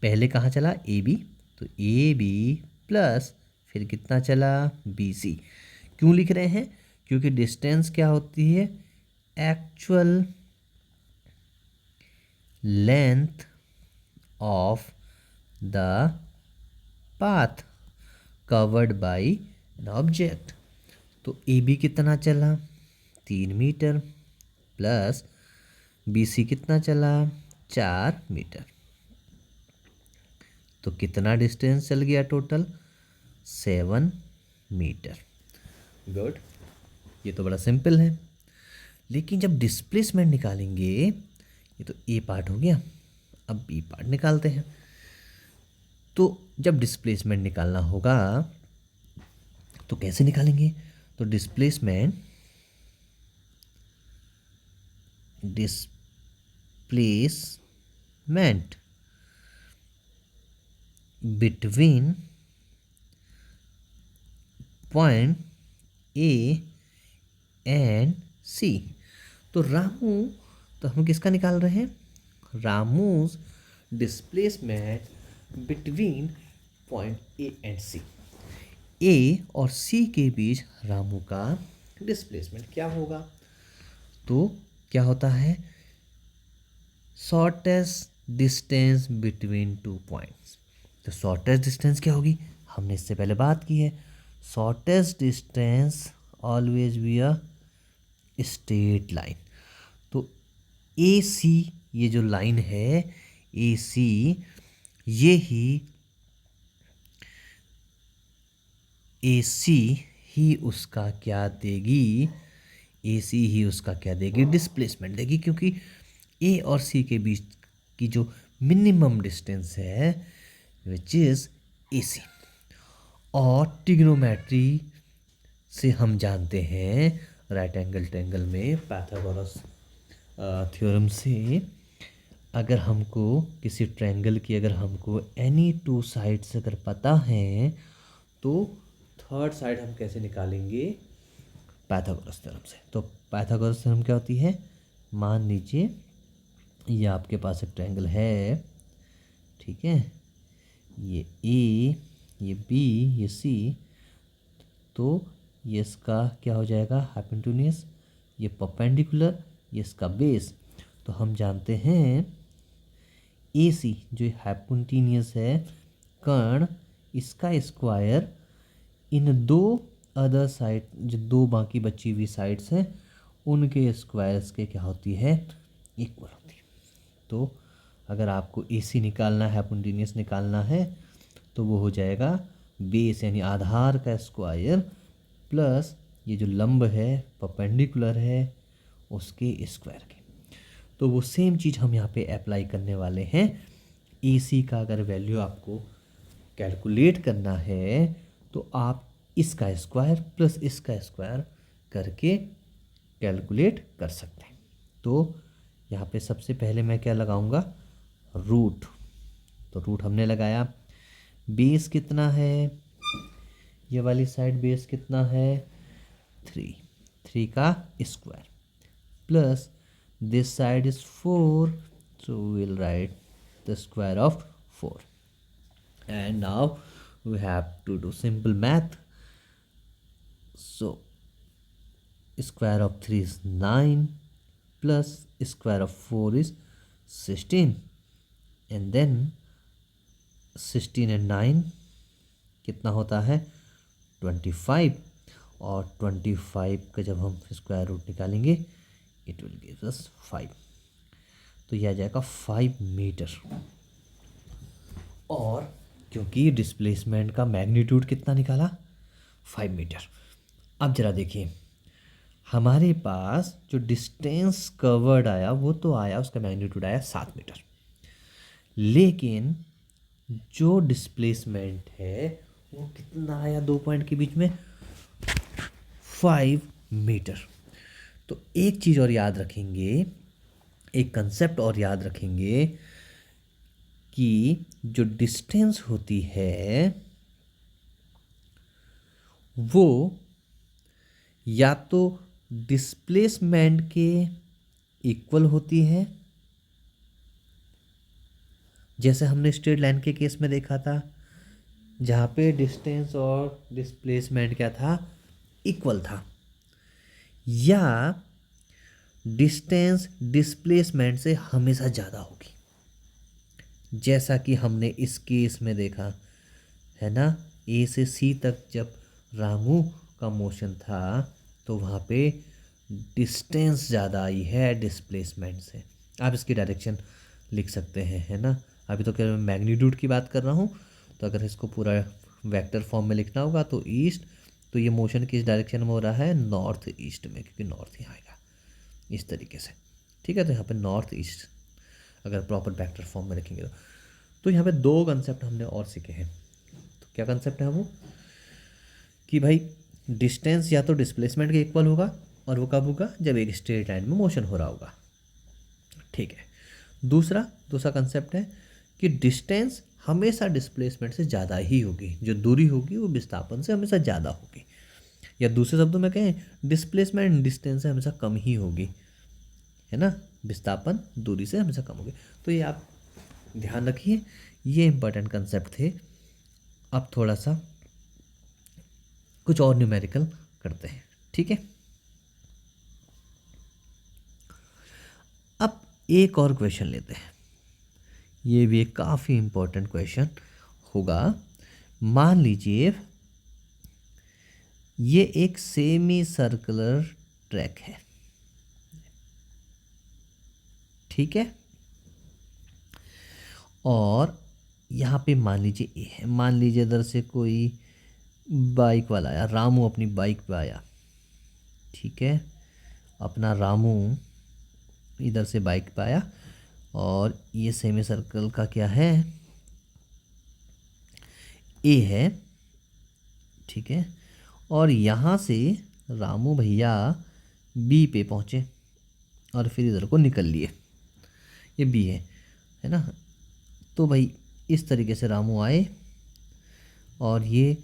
[SPEAKER 1] पहले कहाँ चला ए बी, तो ए बी प्लस फिर कितना चला बी सी। क्यों लिख रहे हैं, क्योंकि डिस्टेंस क्या होती है, actual length of the path covered by an object. तो ए बी कितना चला 3 मीटर, प्लस बी सी कितना चला 4 मीटर, तो कितना डिस्टेंस चल गया टोटल 7 मीटर। गुड, ये तो बड़ा सिंपल है। लेकिन जब डिस्प्लेसमेंट निकालेंगे, ये तो ए पार्ट हो गया, अब बी पार्ट निकालते हैं। तो जब डिस्प्लेसमेंट निकालना होगा तो कैसे निकालेंगे, तो displacement between point A and C. तो रामू, तो हम किसका निकाल रहे हैं, Ramu's displacement between point A and C. A और सी के बीच रामू का डिस्प्लेसमेंट क्या होगा, तो क्या होता है, शॉर्टेस्ट डिस्टेंस बिटवीन 2 पॉइंट्स। तो शॉर्टेस्ट डिस्टेंस क्या होगी, हमने इससे पहले बात की है, shortest distance always be a straight line. तो ए सी, ये जो लाइन है ए सी, ये ही ए सी ही उसका क्या देगी, ए सी ही उसका क्या देगी, डिस्प्लेसमेंट देगी, क्योंकि ए और सी के बीच की जो मिनिमम डिस्टेंस है विच इज़ ए सी। और ट्रिग्नोमेट्री से हम जानते हैं, राइट एंगल ट्रायंगल में पाइथागोरस थ्योरम से, अगर हमको किसी ट्रायंगल की अगर हमको एनी टू साइड्स अगर पता हैं तो थर्ड साइड हम कैसे निकालेंगे, पाइथागोरस थ्योरम से। तो पाइथागोरस थ्योरम क्या होती है, मान लीजिए ये आपके पास एक ट्रायंगल है, ठीक है, ये ए, ये बी, ये सी, तो ये इसका क्या हो जाएगा, हाइपोटेन्यूज, ये परपेंडिकुलर, ये इसका बेस। तो हम जानते हैं ए सी जो हाइपोटेन्यूज है कर्ण, इसका स्क्वायर इन दो अदर साइड, जो दो बाकी बची हुई साइड्स हैं उनके स्क्वायर्स के क्या होती है, इक्वल होती है। तो अगर आपको ए सी निकालना है, हाइपोटेन्यूज निकालना है, तो वो हो जाएगा बेस यानी आधार का स्क्वायर प्लस ये जो लंब है परपेंडिकुलर है उसके स्क्वायर के। तो वो सेम चीज़ हम यहाँ पे अप्लाई करने वाले हैं। ए सी का अगर वैल्यू आपको कैलकुलेट करना है तो आप इसका स्क्वायर प्लस इसका स्क्वायर करके कैलकुलेट कर सकते हैं। तो यहाँ पे सबसे पहले मैं क्या लगाऊंगा, रूट। तो रूट हमने लगाया, बेस कितना है, ये वाली साइड बेस कितना है, 3 का square plus this side is 4, so we'll write the square of 4. And now we have to do simple math. So square of 3 is 9 plus square of 4 is 16, and then 16 and 9 कितना होता है 25, और 25 का जब हम स्क्वायर रूट निकालेंगे it will give us 5। तो यह आ जाएगा 5 मीटर। और क्योंकि डिस्प्लेसमेंट का मैग्नीट्यूड कितना निकाला, 5 मीटर। अब जरा देखिए, हमारे पास जो डिस्टेंस कवर्ड आया वो तो आया, उसका मैग्नीट्यूड आया 7 मीटर, लेकिन जो डिस्प्लेसमेंट है वो कितना आया, 2 पॉइंट के बीच में 5 मीटर। तो एक चीज़ और याद रखेंगे, एक कंसेप्ट और याद रखेंगे कि जो डिस्टेंस होती है वो या तो डिस्प्लेसमेंट के इक्वल होती है, जैसे हमने स्ट्रेट लाइन के केस में देखा था जहाँ पे डिस्टेंस और डिस्प्लेसमेंट क्या था, इक्वल था, या डिस्टेंस डिस्प्लेसमेंट से हमेशा ज़्यादा होगी, जैसा कि हमने इस केस में देखा है ना। ए से सी तक जब रामू का मोशन था तो वहाँ पे डिस्टेंस ज़्यादा आई है डिस्प्लेसमेंट से। आप इसकी डायरेक्शन लिख सकते हैं, है ना। अभी तो क्या मैं मैग्नीट्यूड की बात कर रहा हूँ, तो अगर इसको पूरा वेक्टर फॉर्म में लिखना होगा तो ईस्ट, तो ये मोशन किस डायरेक्शन में हो रहा है, नॉर्थ ईस्ट में, क्योंकि नॉर्थ यहाँ आएगा इस तरीके से, ठीक है। तो यहाँ पे नॉर्थ ईस्ट अगर प्रॉपर वेक्टर फॉर्म में लिखेंगे तो यहाँ पे 2 कंसेप्ट हमने और सीखे हैं। तो क्या कंसेप्ट है वो, कि भाई डिस्टेंस या तो डिस्प्लेसमेंट के इक्वल होगा, और वो कब होगा, जब एक स्ट्रेट लाइन में मोशन हो रहा होगा, ठीक है। दूसरा कंसेप्ट है कि डिस्टेंस हमेशा डिस्प्लेसमेंट से ज़्यादा ही होगी, जो दूरी होगी वो विस्थापन से हमेशा ज़्यादा होगी, या दूसरे शब्दों में कहें डिस्प्लेसमेंट डिस्टेंस से हमेशा कम ही होगी, है ना, विस्थापन दूरी से हमेशा कम होगी। तो ये आप ध्यान रखिए, ये इंपॉर्टेंट कंसेप्ट थे। अब थोड़ा सा कुछ और न्यूमेरिकल करते हैं, ठीक है। अब एक और क्वेश्चन लेते हैं, ये भी एक काफ़ी इंपॉर्टेंट क्वेश्चन होगा, मान लीजिए ये एक सेमी सर्कुलर ट्रैक है, ठीक है, और यहाँ पे मान लीजिए ए है, मान लीजिए इधर से कोई बाइक वाला आया, रामू अपनी बाइक पे आया, ठीक है, अपना रामू इधर से बाइक पे आया, और ये सेमी सर्कल का क्या है, ए है, ठीक है, और यहाँ से रामू भैया बी पे पहुँचे और फिर इधर को निकल लिए, ये बी है ना। तो भाई इस तरीके से रामू आए और ये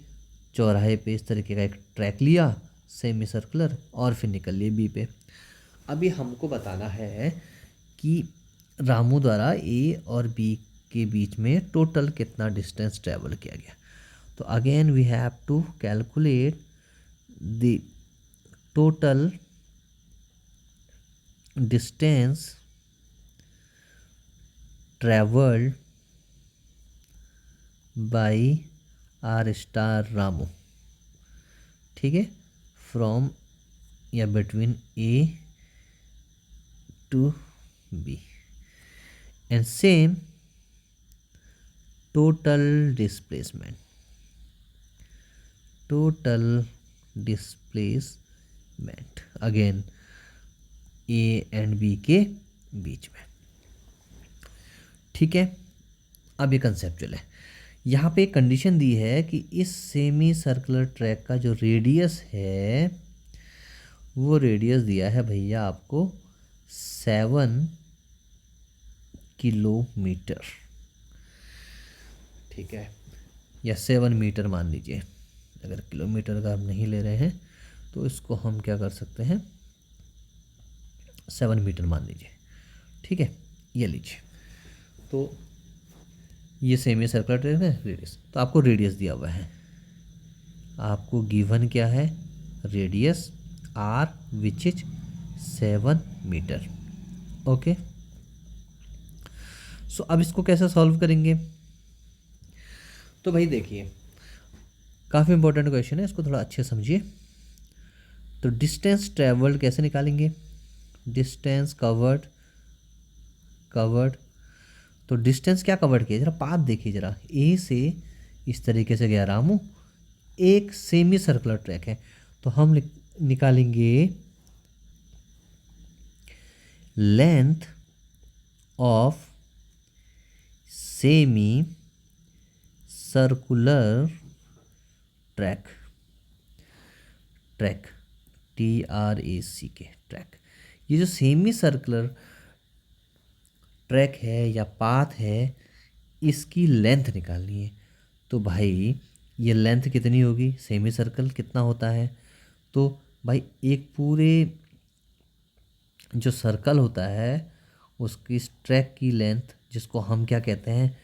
[SPEAKER 1] चौराहे पे इस तरीके का एक ट्रैक लिया सेमी सर्कुलर और फिर निकल लिए बी पे। अभी हमको बताना है कि रामू द्वारा ए और बी के बीच में टोटल कितना डिस्टेंस ट्रैवल किया गया। तो again we have to calculate the total distance travelled by our star Ramu, ठीक है, फ्रॉम या between A to B, and same total displacement again A and B के बीच में, ठीक है। अब ये कंसेप्चुअल है, यहाँ पे कंडीशन दी है कि इस सेमी सर्कुलर ट्रैक का जो रेडियस है वो रेडियस दिया है भैया आपको 7 किलोमीटर, ठीक है, या 7 मीटर मान लीजिए, अगर किलोमीटर का हम नहीं ले रहे हैं तो इसको हम क्या कर सकते हैं 7 मीटर मान लीजिए, ठीक है, ये लीजिए। तो ये सेमी सर्कुलर ट्रैक है, रेडियस, तो आपको रेडियस दिया हुआ है, आपको गिवन क्या है radius R which is 7 metre, okay. So अब इसको कैसे सॉल्व करेंगे, तो भाई देखिए काफ़ी इंपॉर्टेंट क्वेश्चन है, इसको थोड़ा अच्छे समझिए। तो डिस्टेंस ट्रेवल्ड कैसे निकालेंगे, डिस्टेंस कवर्ड, तो डिस्टेंस क्या कवर्ड किया, जरा पाथ देखिए, जरा ए से इस तरीके से गया रामू, एक सेमी सर्कुलर ट्रैक है, तो हम निकालेंगे length of semi circular track TRAC के ट्रैक, ये जो सेमी सर्कुलर ट्रैक है या पाथ है इसकी लेंथ निकालनी है। तो भाई ये लेंथ कितनी होगी, सेमी सर्कल कितना होता है, तो भाई एक पूरे जो सर्कल होता है उसकी इस ट्रैक की लेंथ, जिसको हम क्या कहते हैं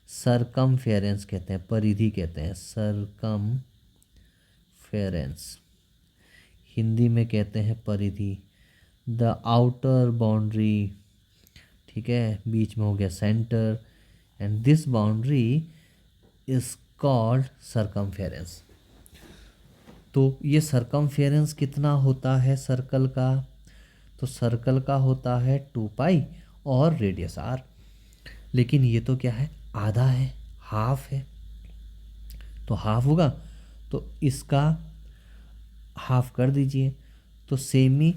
[SPEAKER 1] सरकमफेरेंस कहते हैं, परिधि कहते हैं, सरकमफेरेंस हिंदी में कहते हैं परिधि, द आउटर बाउंड्री, ठीक है, बीच में हो गया centre, and this boundary is called circumference. तो ये सरकमफेरेंस कितना होता है सर्कल का, तो सर्कल का होता है 2 पाई और रेडियस आर, लेकिन ये तो क्या है आधा है, हाफ है, तो हाफ होगा, तो इसका हाफ कर दीजिए, तो सेमी,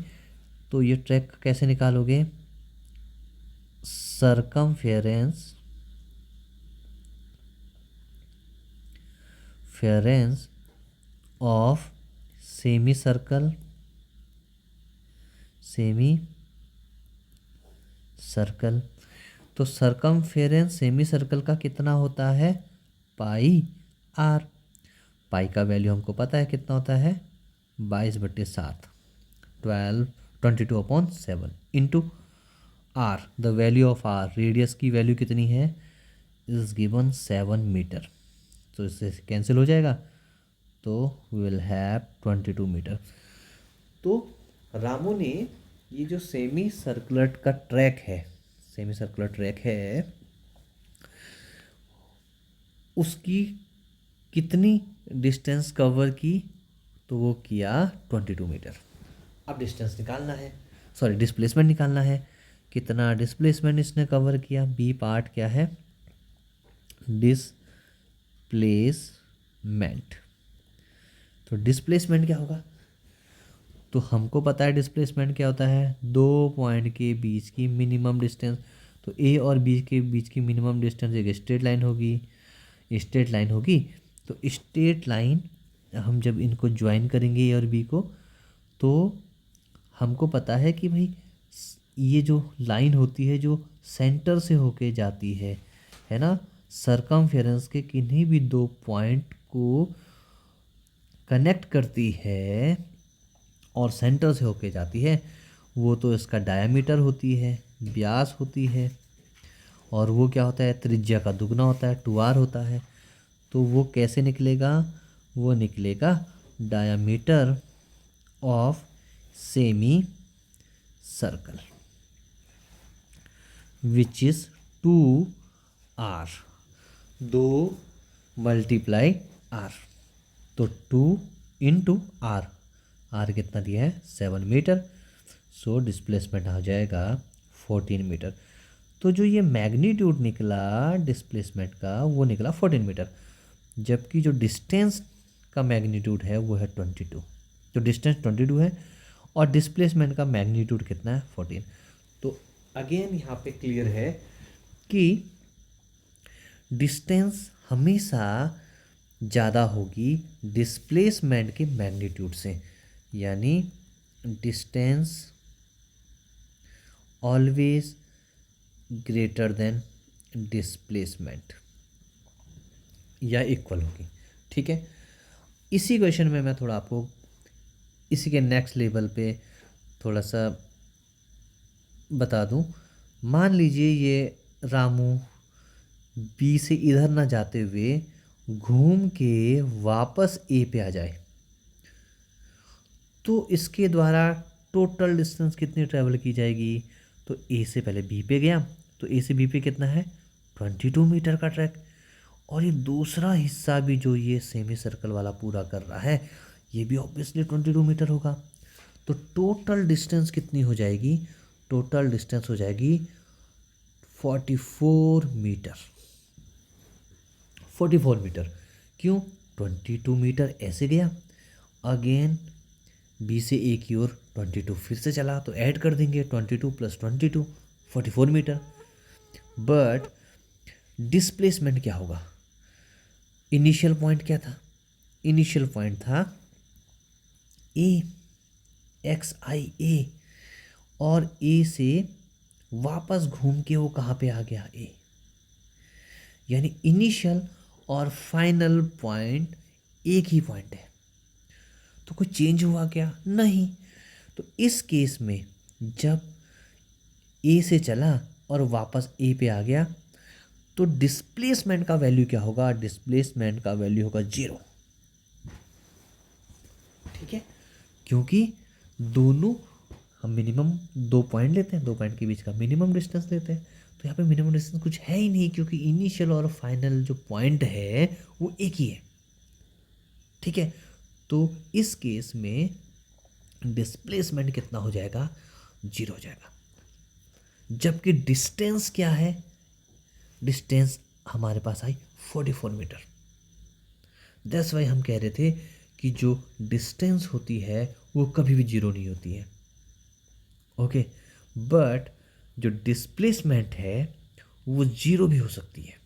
[SPEAKER 1] तो ये ट्रैक कैसे निकालोगे, सरकमफेरेंस ऑफ सेमी सर्कल तो सरकमफेरेंस सेमी सर्कल का कितना होता है पाई आर, पाई का वैल्यू हमको पता है कितना होता है 22/7, 22/7 into R, the value of R, radius की वैल्यू कितनी है इज गिवन 7 मीटर, तो इससे कैंसिल हो जाएगा, तो वी विल हैव 22 मीटर। तो रामू ने ये जो सेमी सर्कुलर का ट्रैक है, उसकी कितनी डिस्टेंस कवर की, तो वो किया 22 मीटर। अब डिस्टेंस निकालना है, सॉरी डिस्प्लेसमेंट निकालना है, कितना डिस्प्लेसमेंट इसने कवर किया। बी पार्ट क्या है, डिस्प्लेसमेंट। तो डिस्प्लेसमेंट क्या होगा, तो हमको पता है डिस्प्लेसमेंट क्या होता है, दो पॉइंट के बीच की मिनिमम डिस्टेंस। तो ए और बी के बीच की मिनिमम डिस्टेंस एक स्ट्रेट लाइन होगी, स्ट्रेट लाइन होगी। तो स्ट्रेट लाइन हम जब इनको ज्वाइन करेंगे ए और बी को, तो हमको पता है कि भाई ये जो लाइन होती है जो सेंटर से होके जाती है ना, सरकमफेरेंस के किन्हीं भी दो पॉइंट को कनेक्ट करती है और सेंटर से होके जाती है, वो तो इसका डायमीटर होती है, व्यास होती है, और वो क्या होता है, त्रिज्या का दुगना होता है, 2r होता है। तो वो कैसे निकलेगा, वो निकलेगा diameter of semi circle which is 2r, 2 multiply r। तो 2 इंटू r, r कितना दिया है 7 मीटर। सो डिस्प्लेसमेंट आ जाएगा 14 मीटर। तो जो ये मैग्नीट्यूड निकला डिस्प्लेसमेंट का वो निकला 14 मीटर, जबकि जो डिस्टेंस का मैग्नीट्यूड है वो है 22। तो डिस्टेंस 22 है और डिस्प्लेसमेंट का मैग्नीट्यूड कितना है 14। तो अगेन यहाँ पे क्लियर है कि डिस्टेंस हमेशा ज़्यादा होगी डिस्प्लेसमेंट के मैग्नीट्यूड से, यानी distance always greater than displacement या इक्वल होगी। ठीक है, इसी क्वेश्चन में मैं थोड़ा आपको इसी के नेक्स्ट लेवल पे थोड़ा सा बता दूं। मान लीजिए ये रामू बी से इधर ना जाते हुए घूम के वापस ए पे आ जाए, तो इसके द्वारा टोटल डिस्टेंस कितनी ट्रैवल की जाएगी। तो ए से पहले बी पे गया, तो ए से बी पे कितना है 22 मीटर का ट्रैक, और ये दूसरा हिस्सा भी जो ये सेमी सर्कल वाला पूरा कर रहा है ये भी ऑब्वियसली 22 मीटर होगा। तो टोटल डिस्टेंस कितनी हो जाएगी, टोटल डिस्टेंस हो जाएगी 44 मीटर। 44 मीटर क्यों, 22 मीटर ऐसे गया, अगेन बी से ए की ओर 22 फिर से चला, तो ऐड कर देंगे 22 प्लस 22 44 मीटर। बट डिस्प्लेसमेंट क्या होगा, इनिशियल पॉइंट क्या था, इनिशियल पॉइंट था ए, एक्स आई ए, और ए से वापस घूम के वो कहाँ पे आ गया ए, यानी इनिशियल और फाइनल पॉइंट एक ही पॉइंट है। तो कोई चेंज हुआ क्या, नहीं। तो इस केस में जब ए से चला और वापस ए पे आ गया, तो डिस्प्लेसमेंट का वैल्यू क्या होगा, डिस्प्लेसमेंट का वैल्यू होगा 0। ठीक है, क्योंकि दोनों हम मिनिमम 2 पॉइंट लेते हैं, 2 पॉइंट के बीच का मिनिमम डिस्टेंस लेते हैं। तो यहाँ पे मिनिमम डिस्टेंस कुछ है ही नहीं, क्योंकि इनिशियल और फाइनल जो पॉइंट है वो एक ही है। ठीक है, तो इस केस में डिस्प्लेसमेंट कितना हो जाएगा, 0 हो जाएगा। जबकि डिस्टेंस क्या है, डिस्टेंस हमारे पास आई 44 मीटर। दैट्स वाई हम कह रहे थे कि जो डिस्टेंस होती है वो कभी भी 0 नहीं होती है। ओके, बट जो डिस्प्लेसमेंट है वो 0 भी हो सकती है,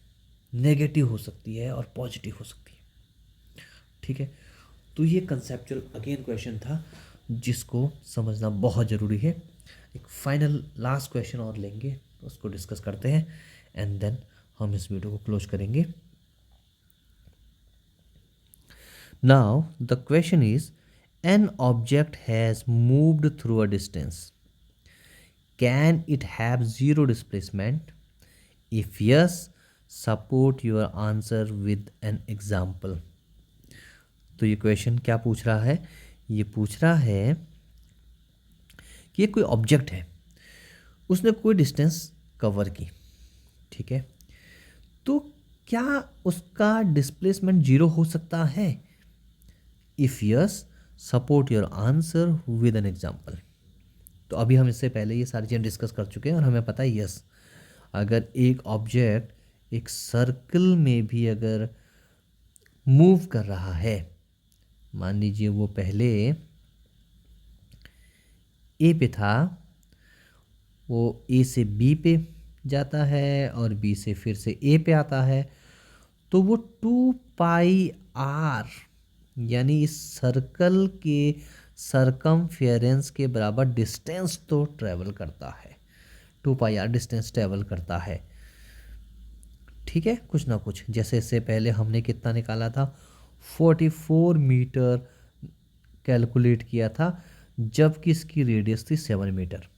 [SPEAKER 1] नेगेटिव हो सकती है और पॉजिटिव हो सकती है। ठीक है, तो ये कंसेप्चुअल अगेन क्वेश्चन था जिसको समझना बहुत ज़रूरी है। एक फाइनल लास्ट क्वेश्चन और लेंगे, उसको डिस्कस करते हैं एंड देन हम इस वीडियो को क्लोज करेंगे। Now the question is, an object has moved through a distance, can it have 0 displacement? If yes, support your answer with an example. तो ये क्वेश्चन क्या पूछ रहा है, ये पूछ रहा है कि ये कोई ऑब्जेक्ट है, उसने कोई डिस्टेंस कवर की, ठीक है, तो क्या उसका डिस्प्लेसमेंट 0 हो सकता है? If yes, support your answer with an example. तो अभी हम इससे पहले ये सारी चीज़ें डिस्कस कर चुके हैं और हमें पता है यस, अगर एक ऑब्जेक्ट एक सर्कल में भी अगर मूव कर रहा है, मान लीजिए वो पहले ए पे था, वो ए से बी पे जाता है और बी से फिर से ए पे आता है, तो वो 2πr यानी इस सर्कल के सरकमफेरेंस के बराबर डिस्टेंस तो ट्रैवल करता है, 2πr डिस्टेंस ट्रैवल करता है। ठीक है, कुछ ना कुछ, जैसे इससे पहले हमने कितना निकाला था, 44 मीटर कैलकुलेट किया था, जबकि इसकी रेडियस थी 7 मीटर।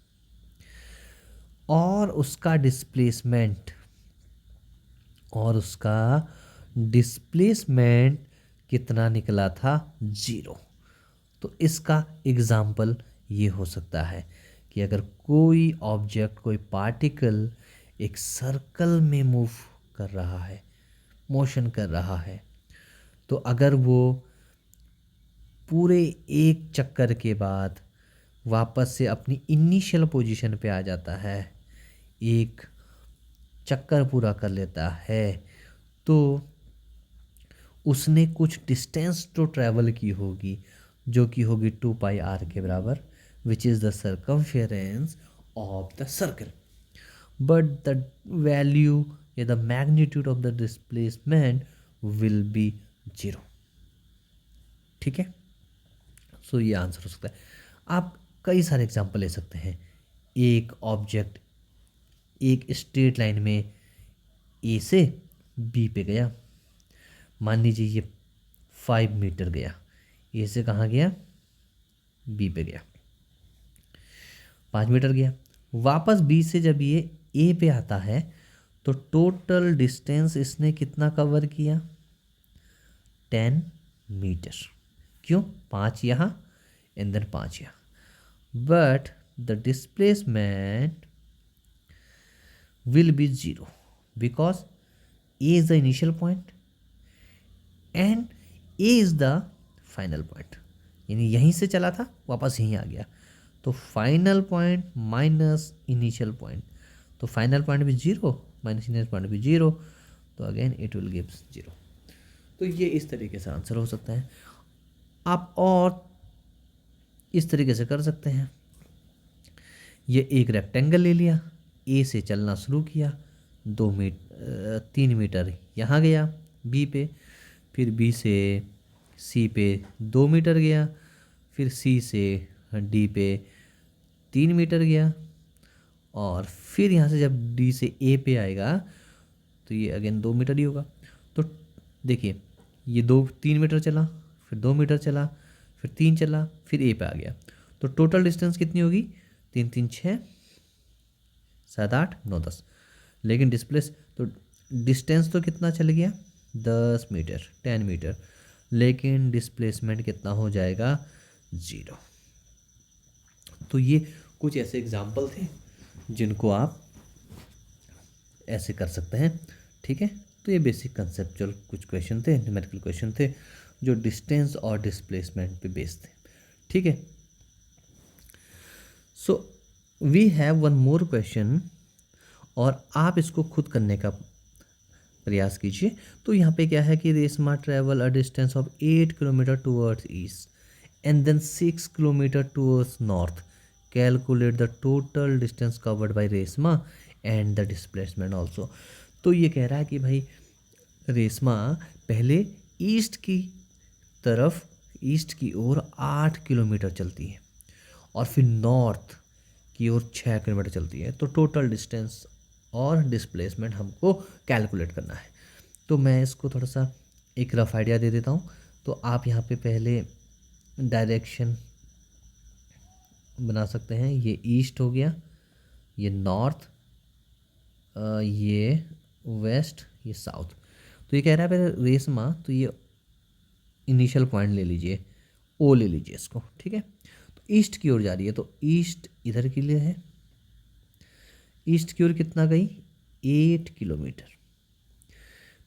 [SPEAKER 1] और उसका डिस्प्लेसमेंट कितना निकला था, 0। तो इसका एग्जाम्पल ये हो सकता है कि अगर कोई ऑब्जेक्ट, कोई पार्टिकल एक सर्कल में मूव कर रहा है, मोशन कर रहा है, तो अगर वो पूरे एक चक्कर के बाद वापस से अपनी इनिशियल पोजीशन पे आ जाता है, एक चक्कर पूरा कर लेता है, तो उसने कुछ डिस्टेंस तो ट्रैवल की होगी, जो कि होगी 2πr के बराबर, which is the circumference of the circle. But the value या the magnitude of the displacement will be 0। ठीक है, सो ये आंसर हो सकता है। आप कई सारे एग्जाम्पल ले सकते हैं। एक ऑब्जेक्ट एक स्ट्रेट लाइन में ए से बी पे गया, मान लीजिए ये 5 मीटर गया, ए से कहाँ गया, बी पे गया, 5 मीटर गया। वापस बी से जब ये ए पे आता है, तो टोटल डिस्टेंस इसने कितना कवर किया, 10 मीटर। क्यों, 5 यहाँ एंड देन 5 यहाँ। But the displacement will be 0 because A is the initial point and A is the final point। यानी यहीं से चला था, वापस यहीं आ गया, तो final point minus initial point, तो फाइनल पॉइंट भी 0 माइनस इनिशियल पॉइंट भी 0, तो अगेन इट विल गिव 0। तो ये इस तरीके से आंसर हो सकता है। आप और इस तरीके से कर सकते हैं। ये एक रेक्टेंगल ले लिया, ए से चलना शुरू किया, 3 मीटर यहाँ गया बी पे, फिर बी से सी पे 2 मीटर गया, फिर सी से डी पे 3 मीटर गया, और फिर यहाँ से जब डी से ए पे आएगा तो ये अगेन 2 मीटर ही होगा। तो देखिए, ये 3 मीटर चला, फिर 2 मीटर चला, फिर 3 चला, फिर ए पे आ गया, तो टोटल डिस्टेंस कितनी होगी, 3 3 6 7 8 9 10। लेकिन डिस्टेंस तो कितना चल गया, 10 मीटर 10 मीटर, लेकिन डिस्प्लेसमेंट कितना हो जाएगा, 0। तो ये कुछ ऐसे एग्जाम्पल थे जिनको आप ऐसे कर सकते हैं। ठीक है, तो ये बेसिक कंसेप्चुअल कुछ क्वेश्चन थे, न्यूमेरिकल क्वेश्चन थे, जो डिस्टेंस और डिस्प्लेसमेंट पे बेस्ड थे। ठीक है, so we have one more question, और आप इसको खुद करने का प्रयास कीजिए। तो यहाँ पे क्या है कि Reshma travel a distance of 8 kilometre towards east and then 6 kilometre towards north, calculate the total distance covered by Reshma and the displacement also. तो ये कह रहा है कि भाई रेशमा पहले ईस्ट की ओर 8 किलोमीटर चलती है, और फिर नॉर्थ की ओर 6 किलोमीटर चलती है, तो टोटल डिस्टेंस और डिस्प्लेसमेंट हमको कैलकुलेट करना है। तो मैं इसको थोड़ा सा एक रफ आइडिया दे देता हूँ। तो आप यहाँ पे पहले डायरेक्शन बना सकते हैं, ये ईस्ट हो गया, ये नॉर्थ, ये वेस्ट, ये साउथ। तो ये कह रहा है पहले रेशमा, तो ये इनिशियल पॉइंट ले लीजिए, ओ ले लीजिए इसको। ठीक है, तो ईस्ट की ओर जा रही है, तो ईस्ट इधर के लिए है, ईस्ट की ओर कितना गई, 8 किलोमीटर।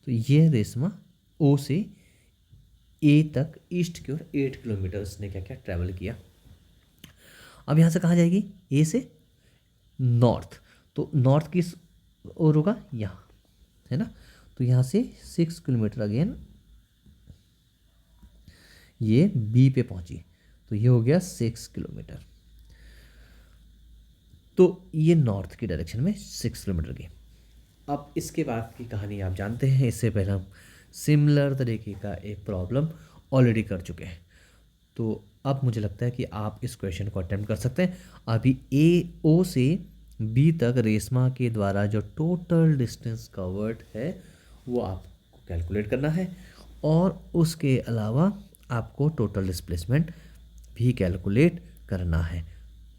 [SPEAKER 1] तो ये रेशमा ओ से ए तक ईस्ट की ओर 8 किलोमीटर उसने क्या क्या ट्रैवल किया। अब यहाँ से कहाँ जाएगी, ए से नॉर्थ, तो नॉर्थ किस ओर होगा, यहाँ, है ना। तो यहाँ से 6 किलोमीटर अगेन ये बी पे पहुंची, तो ये हो गया 6 किलोमीटर। तो ये नॉर्थ की डायरेक्शन में 6 किलोमीटर की। अब इसके बाद की कहानी आप जानते हैं, इससे पहले हम सिमिलर तरीके का एक प्रॉब्लम ऑलरेडी कर चुके हैं। तो अब मुझे लगता है कि आप इस क्वेश्चन को अटेम्प्ट कर सकते हैं। अभी ए ओ से बी तक रेशमा के द्वारा जो टोटल डिस्टेंस कवर्ड है वो आपको कैलकुलेट करना है, और उसके अलावा आपको टोटल डिस्प्लेसमेंट भी कैलकुलेट करना है।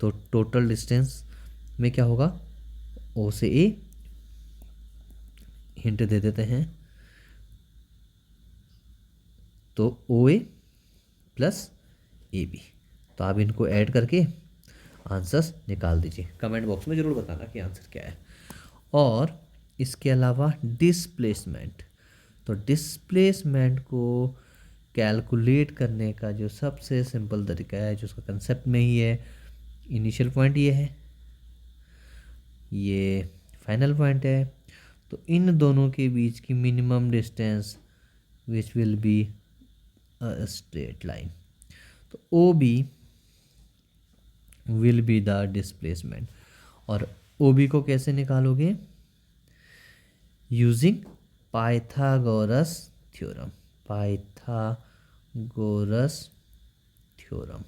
[SPEAKER 1] तो टोटल डिस्टेंस में क्या होगा, ओ से ए, हिंट दे देते हैं, तो ओ ए प्लस ए बी। तो आप इनको ऐड करके आंसर्स निकाल दीजिए। कमेंट बॉक्स में ज़रूर बताना कि आंसर क्या है। और इसके अलावा डिस्प्लेसमेंट, तो डिस्प्लेसमेंट को कैलकुलेट करने का जो सबसे सिंपल तरीका है, जो उसका कंसेप्ट में ही है, इनिशियल पॉइंट ये है, ये फाइनल पॉइंट है, तो इन दोनों के बीच की minimum distance which will be a straight line, तो O B will be the displacement. और ओ बी को कैसे निकालोगे, using Pythagoras theorem, Pythagoras theorem.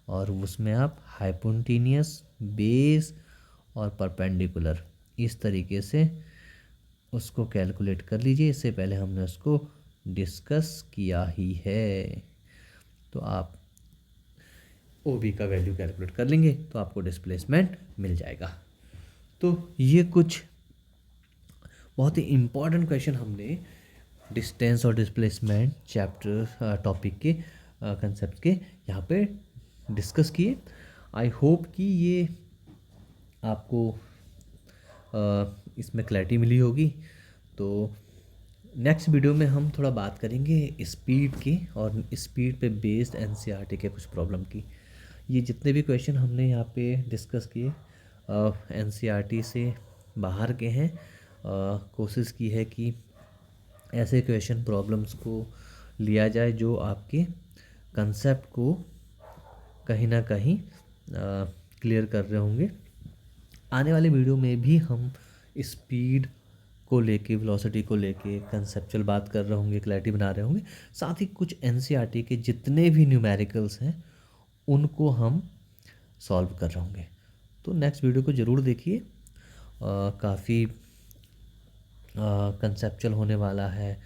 [SPEAKER 1] और उसमें आप हाइपोटेन्यूस, बेस और परपेंडिकुलर इस तरीके से उसको कैलकुलेट कर लीजिए। इससे पहले हमने उसको डिस्कस किया ही है। तो आप ओ बी का वैल्यू कैलकुलेट कर लेंगे तो आपको डिस्प्लेसमेंट मिल जाएगा। तो ये कुछ बहुत ही इम्पॉर्टेंट क्वेश्चन हमने डिस्टेंस और डिस्प्लेसमेंट चैप्टर टॉपिक के कंसेप्ट के यहाँ पे डिस्कस किए। आई होप कि ये आपको इसमें क्लैरिटी मिली होगी। तो नेक्स्ट वीडियो में हम थोड़ा बात करेंगे स्पीड की, और स्पीड पे बेस्ड एनसीईआरटी के कुछ प्रॉब्लम की। ये जितने भी क्वेश्चन हमने यहाँ पे डिस्कस किए एनसीईआरटी से बाहर के हैं। कोशिश की है कि ऐसे क्वेश्चन प्रॉब्लम्स को लिया जाए जो आपके कंसेप्ट को कहीं ना कहीं क्लियर कर रहे होंगे। आने वाले वीडियो में भी हम स्पीड को लेके, वेलोसिटी को लेके कंसेप्चुअल बात कर रहे होंगे, क्लैरिटी बना रहे होंगे। साथ ही कुछ एनसीईआरटी के जितने भी न्यूमेरिकल्स हैं उनको हम सॉल्व कर रहे होंगे। तो नेक्स्ट वीडियो को ज़रूर देखिए, काफ़ी कंसेप्चुअल होने वाला है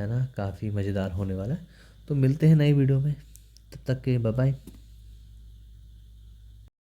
[SPEAKER 1] ना, काफ़ी मज़ेदार होने वाला है। तो मिलते हैं नई वीडियो में, तब तक के बाय बाय।